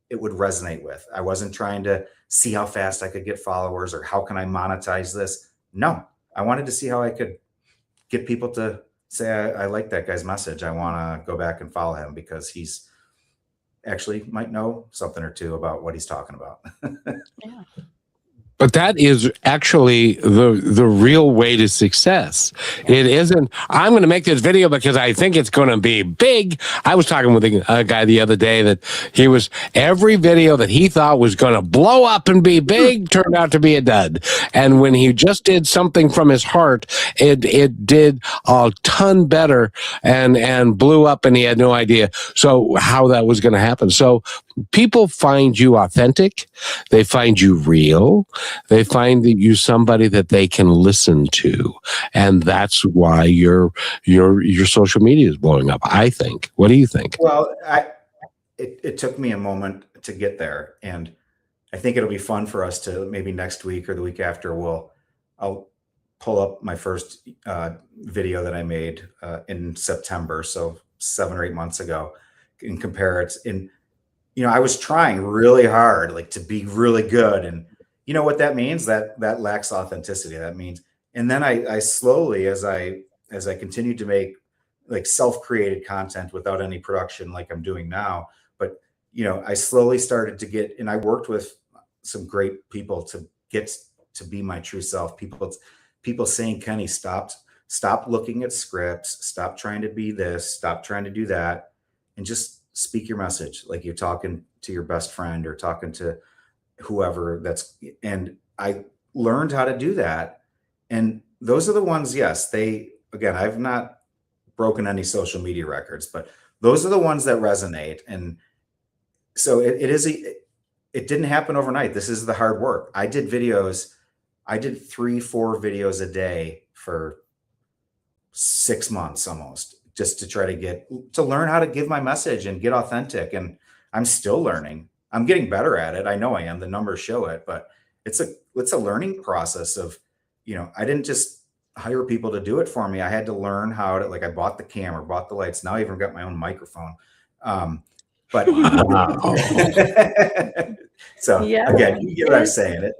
Speaker 3: it would resonate with. I wasn't trying to see how fast I could get followers or how can I monetize this. No, I wanted to see how I could get people to say, I like that guy's message. I want to go back and follow him because he's actually might know something or two about what he's talking about.
Speaker 2: Yeah.
Speaker 1: But that is actually the real way to success. It isn't, I'm going to make this video because I think it's going to be big. I was talking with a guy the other day that every video that he thought was going to blow up and be big turned out to be a dud. And when he just did something from his heart, it did a ton better and blew up, and he had no idea how that was going to happen. So people find you authentic. They find you real. They find that you somebody that they can listen to, and that's why your social media is blowing up, I think. What do you think?
Speaker 3: Well, it took me a moment to get there, and I think it'll be fun for us to maybe next week or the week after I'll pull up my first video that I made in September, so 7 or 8 months ago, and compare it. And I was trying really hard, to be really good, and you know what that means? That lacks authenticity. That means, and then I slowly, as I continued to make self-created content without any production like I'm doing now, but I slowly started to get, and I worked with some great people to get to be my true self. People saying, Kenny, stop looking at scripts, stop trying to be this, stop trying to do that, and just speak your message like you're talking to your best friend or talking to whoever and I learned how to do that. And those are the ones, yes, again, I've not broken any social media records, but those are the ones that resonate. And so it didn't happen overnight. This is the hard work. I did 3-4 videos a day for 6 months almost, just to try to learn how to give my message and get authentic. And I'm still learning. I'm getting better at it. I know I am. The numbers show it, but it's a learning process of, I didn't just hire people to do it for me. I had to learn how to, like, I bought the camera, bought the lights. Now I even got my own microphone. But so
Speaker 2: Yeah.
Speaker 3: again, you get what I'm saying.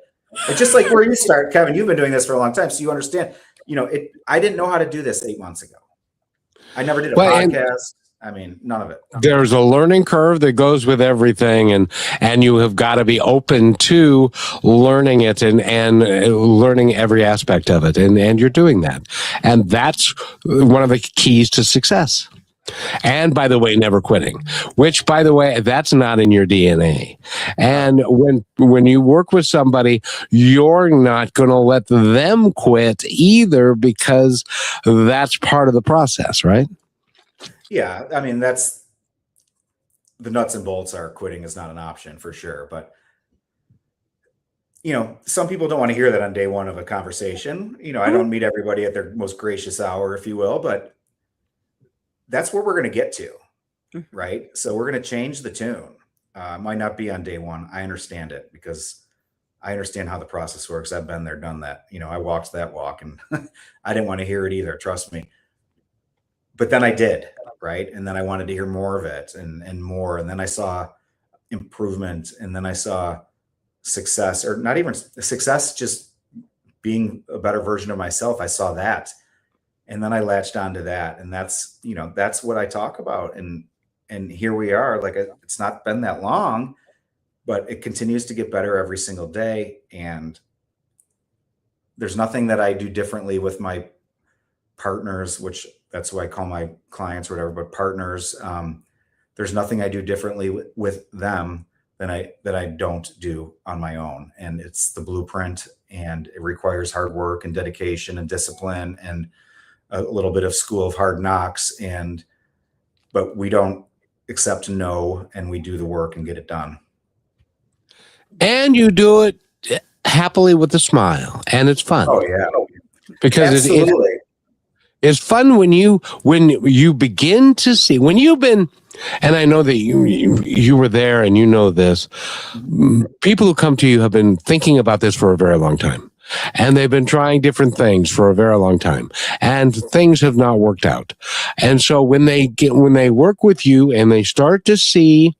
Speaker 3: It's just like where you start, Kevin. You've been doing this for a long time, so you understand. I didn't know how to do this 8 months ago. I never did a podcast. I mean, none of it.
Speaker 1: There's a learning curve that goes with everything, and you have got to be open to learning it and learning every aspect of it, and you're doing that, and that's one of the keys to success. And by the way, never quitting, which, by the way, that's not in your DNA. And when you work with somebody, you're not going to let them quit either, because that's part of the process, right?
Speaker 3: Yeah, I mean, that's the nuts and bolts. Are quitting is not an option for sure, but some people don't want to hear that on day one of a conversation. I don't meet everybody at their most gracious hour, if you will, but that's where we're going to get to, right? So we're going to change the tune. It might not be on day one. I understand it, because I understand how the process works. I've been there, done that. I walked that walk, and I didn't want to hear it either. Trust me. But then I did, right? And then I wanted to hear more of it and more. And then I saw improvement, and then I saw success, or not even success, just being a better version of myself. I saw that. And then I latched onto that. And that's what I talk about. And here we are. Like, it's not been that long, but it continues to get better every single day. And there's nothing that I do differently with my partners, which that's what I call my clients or whatever, but partners. There's nothing I do differently with them than I don't do on my own. And it's the blueprint, and it requires hard work and dedication and discipline and a little bit of school of hard knocks. But we don't accept no, and we do the work and get it done. And
Speaker 1: you do it happily with a smile, and it's fun.
Speaker 3: Oh yeah.
Speaker 1: Because it's fun when you begin to see, when you've been, and I know that you were there, and you know this, people who come to you have been thinking about this for a very long time, and they've been trying different things for a very long time, and things have not worked out. And so when they work with you and they start to see,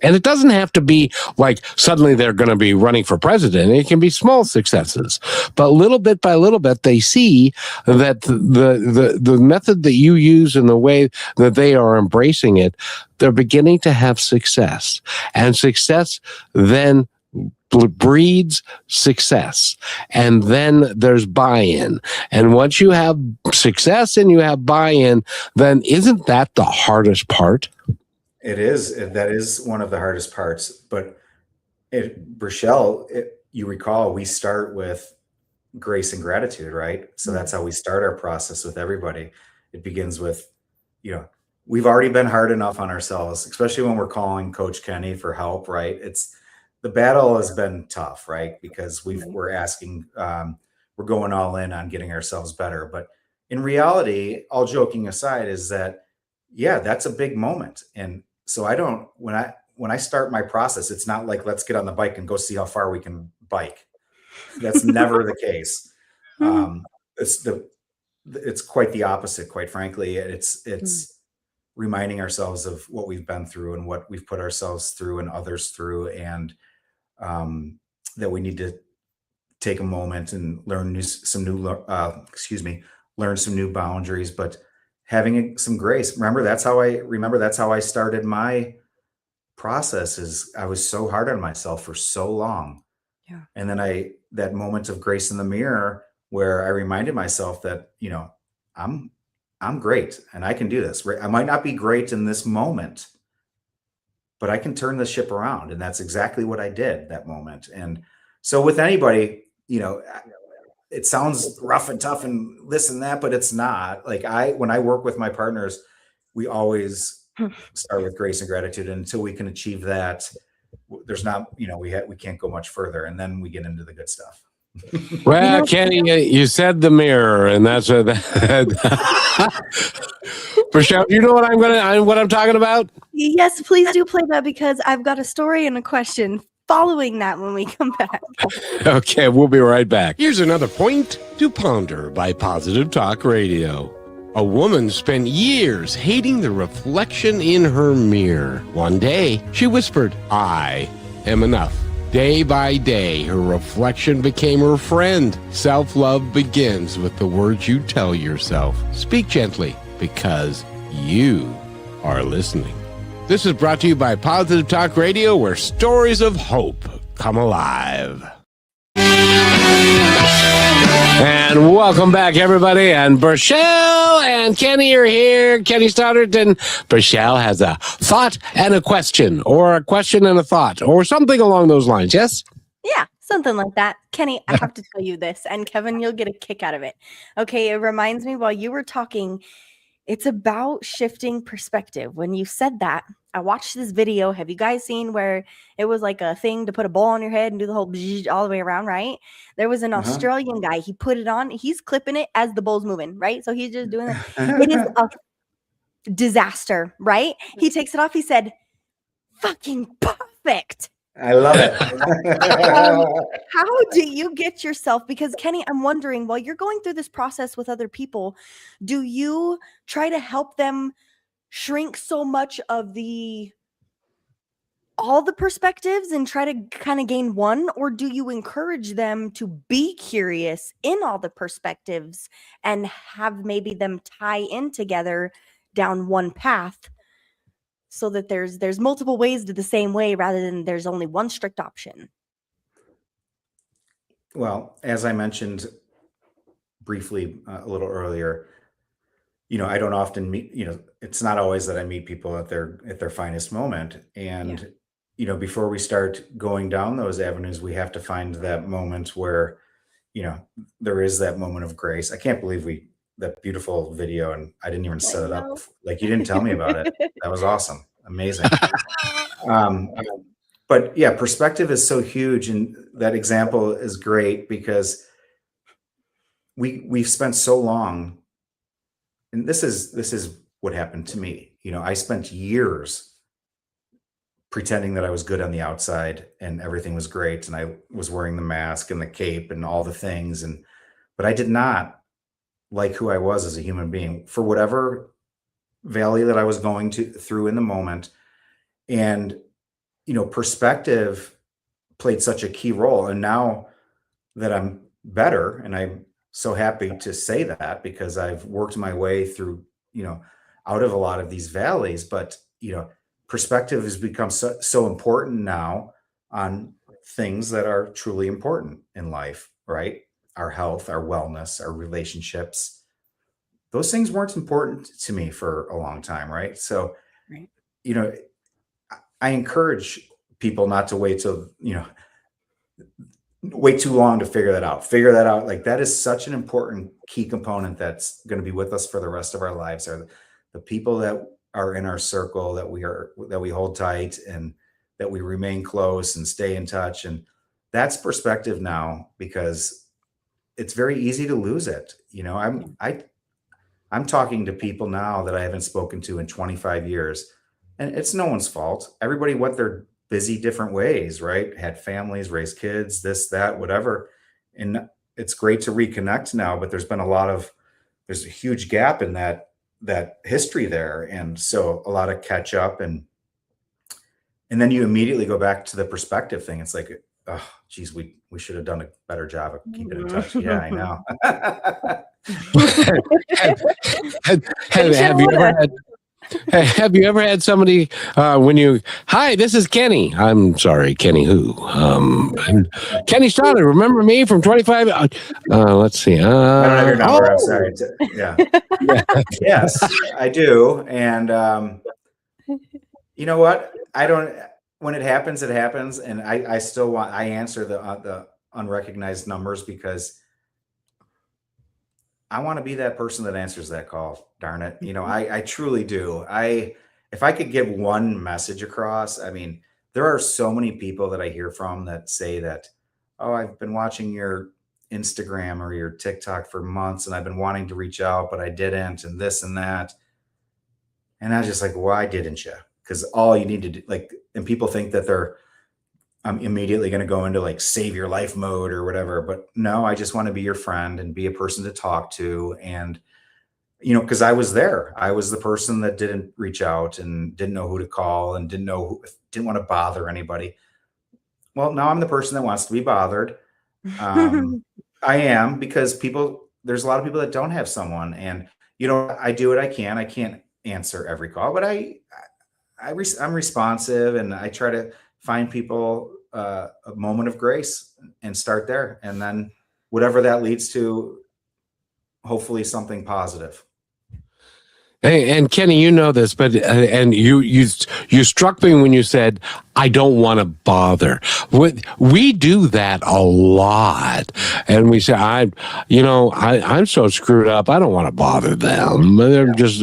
Speaker 1: and it doesn't have to be like suddenly they're going to be running for president. It can be small successes, but little bit by little bit, they see that the method that you use and the way that they are embracing it, they're beginning to have success, and success then breeds success, and then there's buy-in. And once you have success and you have buy-in, then isn't that the hardest part?
Speaker 3: It is. That is one of the hardest parts. But Rochelle, you recall, we start with grace and gratitude, right? So that's how we start our process with everybody. It begins with, we've already been hard enough on ourselves, especially when we're calling Coach Kenny for help, right? The battle has been tough, right? Because we're asking, we're going all in on getting ourselves better. But in reality, all joking aside, is that, yeah, that's a big moment. And so when I start my process, it's not like, let's get on the bike and go see how far we can bike. That's never the case. It's quite the opposite, quite frankly. It's reminding ourselves of what we've been through and what we've put ourselves through and others through, and that we need to take a moment and learn some new boundaries, but having some grace. Remember, that's how I started my process. Is I was so hard on myself for so long. Yeah. And then that moment of grace in the mirror, where I reminded myself that, I'm great and I can do this. I might not be great in this moment, but I can turn the ship around. And that's exactly what I did that moment. And so with anybody, it sounds rough and tough and this and that, but it's not. Like when I work with my partners, we always start with grace and gratitude. And until we can achieve that, there's not, we can't go much further. And then we get into the good stuff.
Speaker 1: Well, Kenny, you said the mirror, and that's Michelle, you know what I'm talking about?
Speaker 2: Yes, please do play that, because I've got a story and a question following that when we come back.
Speaker 1: Okay, we'll be right back. Here's another point to ponder by Positive Talk Radio. A woman spent years hating the reflection in her mirror. One day, she whispered, "I am enough." Day by day, her reflection became her friend. Self-love begins with the words you tell yourself. Speak gently, because you are listening. This is brought to you by Positive Talk Radio, where stories of hope come alive. And welcome back, everybody. And Burchelle and Kenny are here. Kenny Stoddart, and Burchelle has a thought and a question, or a question and a thought, or something along those lines. Yes?
Speaker 2: Yeah, something like that. Kenny, I have to tell you this, and Kevin, you'll get a kick out of it. Okay, it reminds me while you were talking, it's about shifting perspective. When you said that, I watched this video. Have you guys seen where it was like a thing to put a ball on your head and do the whole bzzz all the way around, right? There was an Australian guy. He put it on. He's clipping it as the ball's moving, right? So he's just doing that. It is a disaster, right? He takes it off. He said, "Fucking perfect."
Speaker 3: I love it.
Speaker 2: How do you get yourself? Because Kenny, I'm wondering, while you're going through this process with other people, do you try to help them shrink so much of all the perspectives and try to kind of gain one, or do you encourage them to be curious in all the perspectives and have maybe them tie in together down one path, so that there's multiple ways to the same way rather than there's only one strict option?
Speaker 3: Well, as I mentioned briefly a little earlier, I don't often meet, it's not always that I meet people at their finest moment. And, before we start going down those avenues, we have to find that moment where, there is that moment of grace. I can't believe that beautiful video, and I didn't even set it up. Like, you didn't tell me about it. That was awesome. Amazing. But yeah, perspective is so huge. And that example is great because we've spent so long, and this is what happened to me. I spent years pretending that I was good on the outside and everything was great. And I was wearing the mask and the cape and all the things. But I did not like who I was as a human being for whatever valley that I was going through in the moment. And, perspective played such a key role. And now that I'm better, and I'm so happy to say that because I've worked my way through, out of a lot of these valleys, but, perspective has become so important now on things that are truly important in life, right? Our health, our wellness, our relationships. Those things weren't important to me for a long time, right? So,
Speaker 2: Right.
Speaker 3: I encourage people not to wait till, wait too long to figure that out. Figure that out. Like, that is such an important key component that's going to be with us for the rest of our lives, are the people that are in our circle, that we hold tight and that we remain close and stay in touch. And that's perspective now, because it's very easy to lose it. I'm talking to people now that I haven't spoken to in 25 years, and it's no one's fault. Everybody went their busy different ways, right? Had families, raised kids, this, that, whatever. And it's great to reconnect now, but there's a huge gap in that history there. And so a lot of catch up, and then you immediately go back to the perspective thing. It's like, oh, geez, we should have done a better job of keeping in touch. Yeah, I know.
Speaker 1: Have you ever had somebody hi, this is Kenny. I'm sorry, Kenny who? I'm Kenny Stoddart. Remember me from 25? Let's see.
Speaker 3: I don't have your number. I'm sorry. Yeah. Yes, I do. And you know what? When it happens, it happens. And I answer the unrecognized numbers because I want to be that person that answers that call. Darn it. I truly do. If I could give one message across, I mean, there are so many people that I hear from that say that, oh, I've been watching your Instagram or your TikTok for months and I've been wanting to reach out, but I didn't, and this and that. And I was just like, why didn't you? Because all you need to do, and people think that I'm immediately going to go into like save your life mode or whatever. But no, I just want to be your friend and be a person to talk to. And, because I was there. I was the person that didn't reach out and didn't know who to call and didn't want to bother anybody. Well, now I'm the person that wants to be bothered. I am, because there's a lot of people that don't have someone, and I do what I can. I can't answer every call, but I'm responsive, and I try to find people a moment of grace and start there, and then whatever that leads to, hopefully something positive.
Speaker 1: Hey, and Kenny, you know this, but and you struck me when you said, "I don't want to bother." We do that a lot, and we say, I'm so screwed up. I don't want to bother them. They're just,"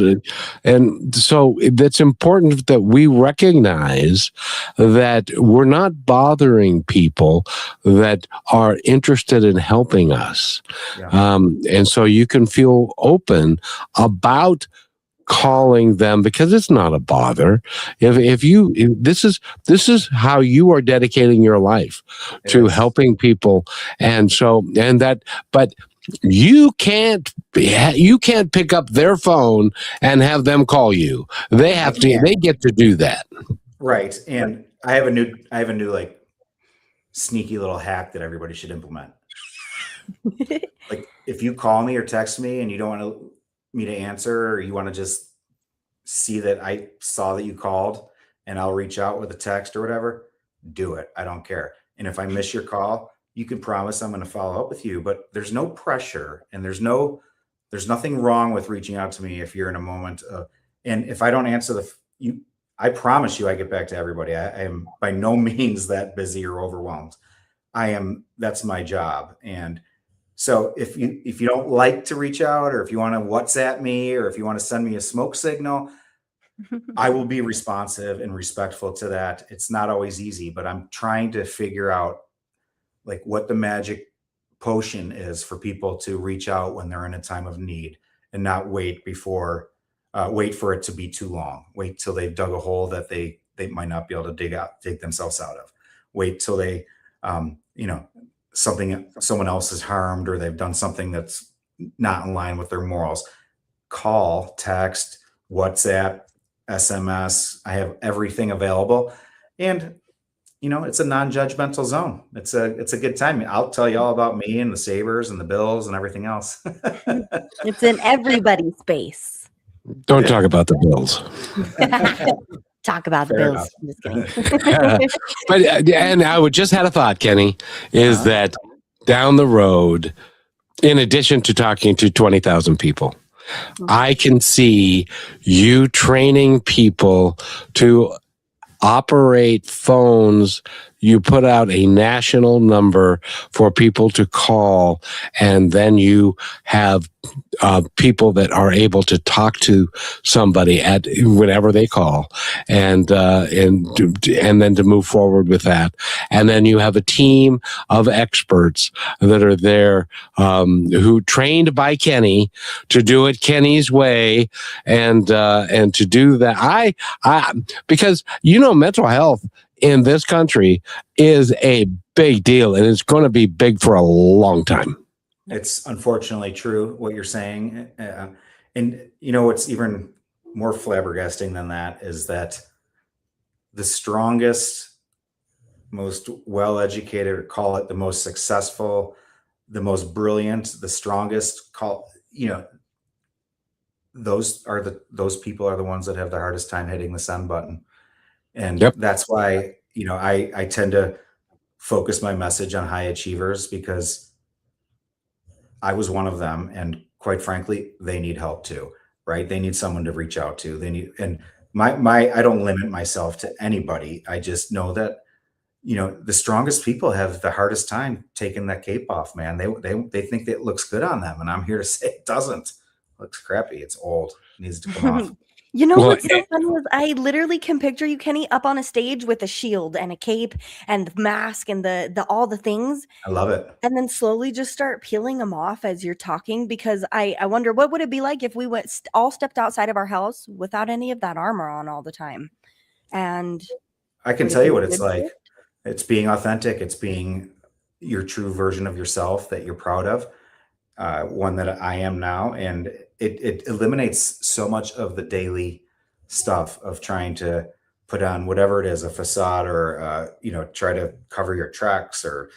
Speaker 1: and so it's important that we recognize that we're not bothering people that are interested in helping us, and so you can feel open about calling them, because it's not a bother. This is how you are dedicating your life to helping people, but you can't pick up their phone and have them call you. They get to do that.
Speaker 3: Right. And I have a new like sneaky little hack that everybody should implement. Like, if you call me or text me and you don't want me to answer, or you want to just see that I saw that you called and I'll reach out with a text or whatever, do it. I don't care. And if I miss your call, you can promise I'm going to follow up with you, but there's no pressure, and there's nothing wrong with reaching out to me if you're in a moment and if I don't answer I promise you I get back to everybody. I am by no means that busy or overwhelmed. That's my job. And so if you don't like to reach out, or if you want to WhatsApp me, or if you want to send me a smoke signal, I will be responsive and respectful to that. It's not always easy, but I'm trying to figure out like what the magic potion is for people to reach out when they're in a time of need, and not wait for it to be too long. Wait till they've dug a hole that they might not be able to dig themselves out of. Wait till they, someone else is harmed, or they've done something that's not in line with their morals. Call, text, WhatsApp, SMS. I have everything available, and it's a non-judgmental zone. It's a good time. I'll tell you all about me and the savers and the bills and everything else.
Speaker 2: It's in everybody's space.
Speaker 1: Don't talk about the bills.
Speaker 2: Talk about the
Speaker 3: Fair
Speaker 2: bills. I'm just kidding.
Speaker 1: But and I would just had a thought, Kenny, is that down the road, in addition to talking to 20,000 people, I can see you training people to operate phones. You put out a national number for people to call, and then you have people that are able to talk to somebody at whenever they call, and then to move forward with that. And then you have a team of experts that are there, who trained by Kenny to do it Kenny's way, and to do that. I because mental health in this country is a big deal, and it's going to be big for a long time.
Speaker 3: It's unfortunately true what you're saying. And what's even more flabbergasting than that is that the strongest, most well-educated, or call it the most successful, the most brilliant, the strongest, those people are the ones that have the hardest time hitting the send button. And that's why, I tend to focus my message on high achievers, because I was one of them. And quite frankly, they need help too, right? They need someone to reach out to. I don't limit myself to anybody. I just know that, the strongest people have the hardest time taking that cape off, man. They think that it looks good on them. And I'm here to say it doesn't. It looks crappy. It's old. It needs to come off.
Speaker 2: What's so funny is I literally can picture you, Kenny, up on a stage with a shield and a cape and the mask and the all the things.
Speaker 3: I love it.
Speaker 2: And then slowly just start peeling them off as you're talking, because I wonder what would it be like if we all stepped outside of our house without any of that armor on all the time. And
Speaker 3: I can tell you what it's like. It's being authentic. It's being your true version of yourself that you're proud of, one that I am now. And it eliminates so much of the daily stuff of trying to put on whatever it is, a facade, or, try to cover your tracks, or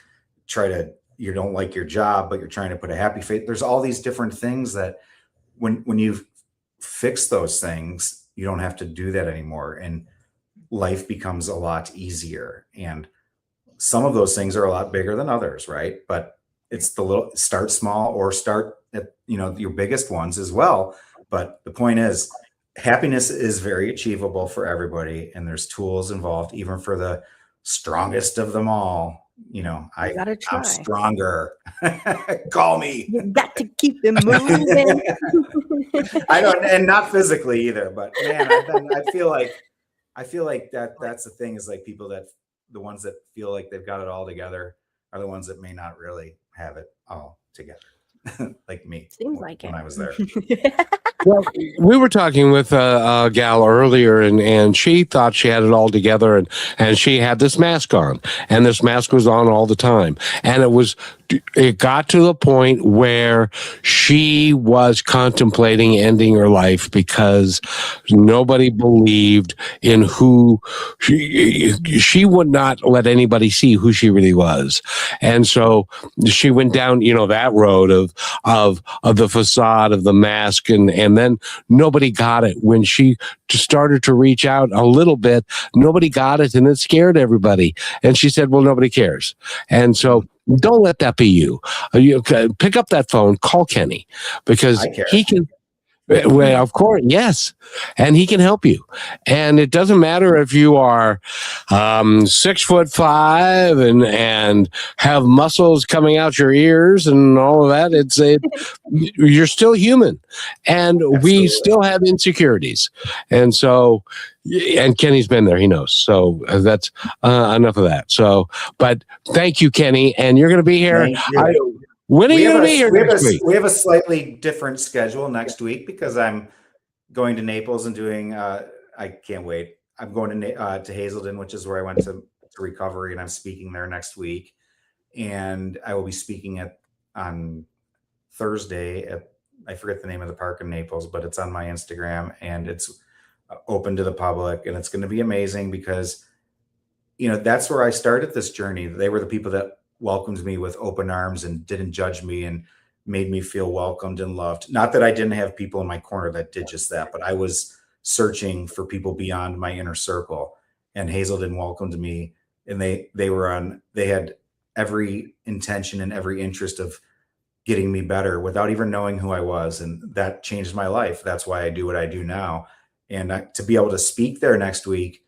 Speaker 3: you don't like your job, but you're trying to put a happy face. There's all these different things that when you fix those things, you don't have to do that anymore. And life becomes a lot easier. And some of those things are a lot bigger than others, right? But it's the little, start small or start at, your biggest ones as well. But the point is, happiness is very achievable for everybody. And there's tools involved, even for the strongest of them all.
Speaker 2: gotta try.
Speaker 3: I'm stronger. Call me.
Speaker 2: You got to keep it moving.
Speaker 3: I don't, and not physically either, but man, I feel like that's the thing, is like the ones that feel like they've got it all together are the ones that may not really have it all together. Like me.
Speaker 2: Seems like
Speaker 3: when
Speaker 2: it.
Speaker 3: I was there.
Speaker 1: Well, we were talking with a gal earlier, and she thought she had it all together, and she had this mask on, and this mask was on all the time, and it got to the point where she was contemplating ending her life because nobody believed in who she would not let anybody see who she really was. And so she went down, that road of the facade, of the mask, and then nobody got it. When she started to reach out a little bit, nobody got it, and it scared everybody. And she said, well, nobody cares. And so don't let that be you. Pick up that phone, call Kenny, because he can. Well, of course, yes, and he can help you. And it doesn't matter if you are 6'5" and have muscles coming out your ears and all of that. You're still human, and we still have insecurities. And so, and Kenny's been there; he knows. So that's enough of that. So, but thank you, Kenny, and you're going to be here. When are you going to be here next week?
Speaker 3: We have a slightly different schedule next week because I'm going to Naples and doing, I can't wait. I'm going to Hazelden, which is where I went to recovery, and I'm speaking there next week. And I will be speaking on Thursday I forget the name of the park in Naples, but it's on my Instagram, and it's open to the public, and it's going to be amazing because, that's where I started this journey. They were the people that welcomed me with open arms and didn't judge me and made me feel welcomed and loved. Not that I didn't have people in my corner that did just that, but I was searching for people beyond my inner circle, and Hazelden welcomed me, and they had every intention and every interest of getting me better without even knowing who I was. And that changed my life. That's why I do what I do now. And to be able to speak there next week,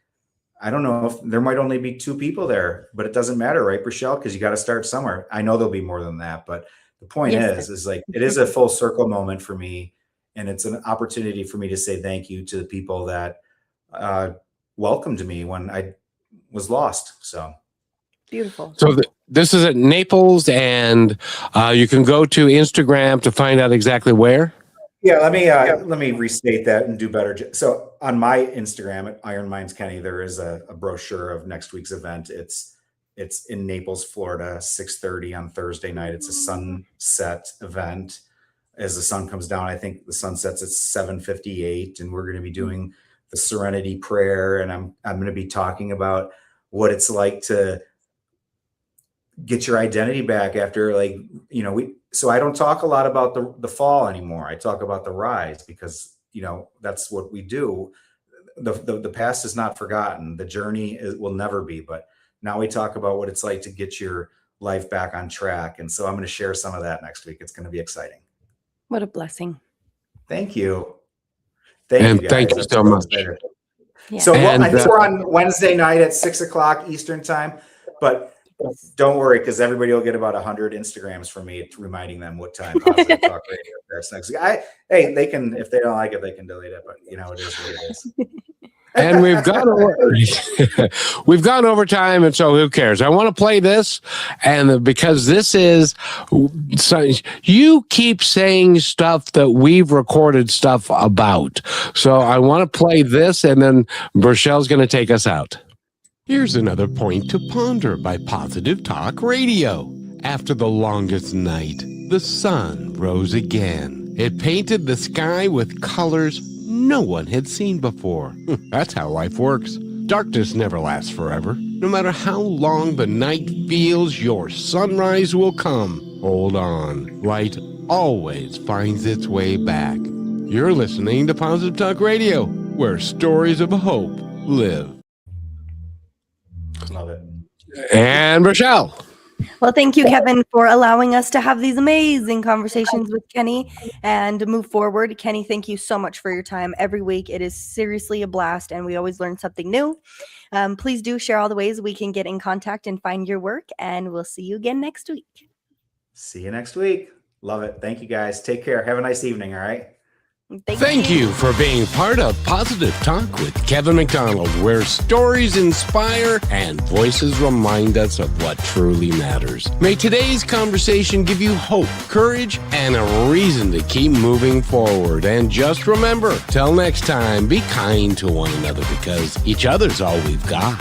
Speaker 3: I don't know if there might only be 2 people there, but it doesn't matter, right, Rochelle? Because you got to start somewhere. I know there'll be more than that, but the point is like, it is a full circle moment for me. And it's an opportunity for me to say thank you to the people that welcomed me when I was lost. So
Speaker 2: beautiful.
Speaker 1: So this is at Naples, and you can go to Instagram to find out exactly where.
Speaker 3: Yeah, let me restate that and do better. So on my Instagram at IronMind Kenny, there is a brochure of next week's event. It's in Naples, Florida, 6:30 on Thursday night. It's a sunset event. As the sun comes down, I think the sun sets at 7:58, and we're going to be doing the Serenity Prayer, and I'm going to be talking about what it's like to get your identity back after, so I don't talk a lot about the fall anymore. I talk about the rise because, that's what we do. The past is not forgotten. The journey will never be, but now we talk about what it's like to get your life back on track. And so I'm going to share some of that next week. It's going to be exciting.
Speaker 2: What a blessing.
Speaker 3: Thank you.
Speaker 1: Thank you so much.
Speaker 2: Yeah.
Speaker 3: So I think we're on Wednesday night at 6:00 Eastern time, but don't worry, because everybody will get about 100 Instagrams from me reminding them what time Positive Talk Radio starts next week. They can, if they don't like it, they can delete it, but it is what it is.
Speaker 1: And we've gone over time, and so who cares? I want to play this, and because this is, so you keep saying stuff that we've recorded stuff about. So I want to play this, and then Rochelle's going to take us out. Here's another point to ponder by Positive Talk Radio. After the longest night, the sun rose again. It painted the sky with colors no one had seen before. That's how life works. Darkness never lasts forever. No matter how long the night feels, your sunrise will come. Hold on. Light always finds its way back. You're listening to Positive Talk Radio, where stories of hope live.
Speaker 3: Love it.
Speaker 1: And Rochelle.
Speaker 2: Well, thank you, Kevin, for allowing us to have these amazing conversations with Kenny and move forward. Kenny, thank you so much for your time every week. It is seriously a blast, and we always learn something new. Please do share all the ways we can get in contact and find your work, and we'll see you again next week.
Speaker 3: See you next week. Love it. Thank you, guys. Take care. Have a nice evening. All right.
Speaker 1: Thank you for being part of Positive Talk with Kevin McDonald, where stories inspire and voices remind us of what truly matters. May today's conversation give you hope, courage, and a reason to keep moving forward. And just remember, till next time, be kind to one another because each other's all we've got.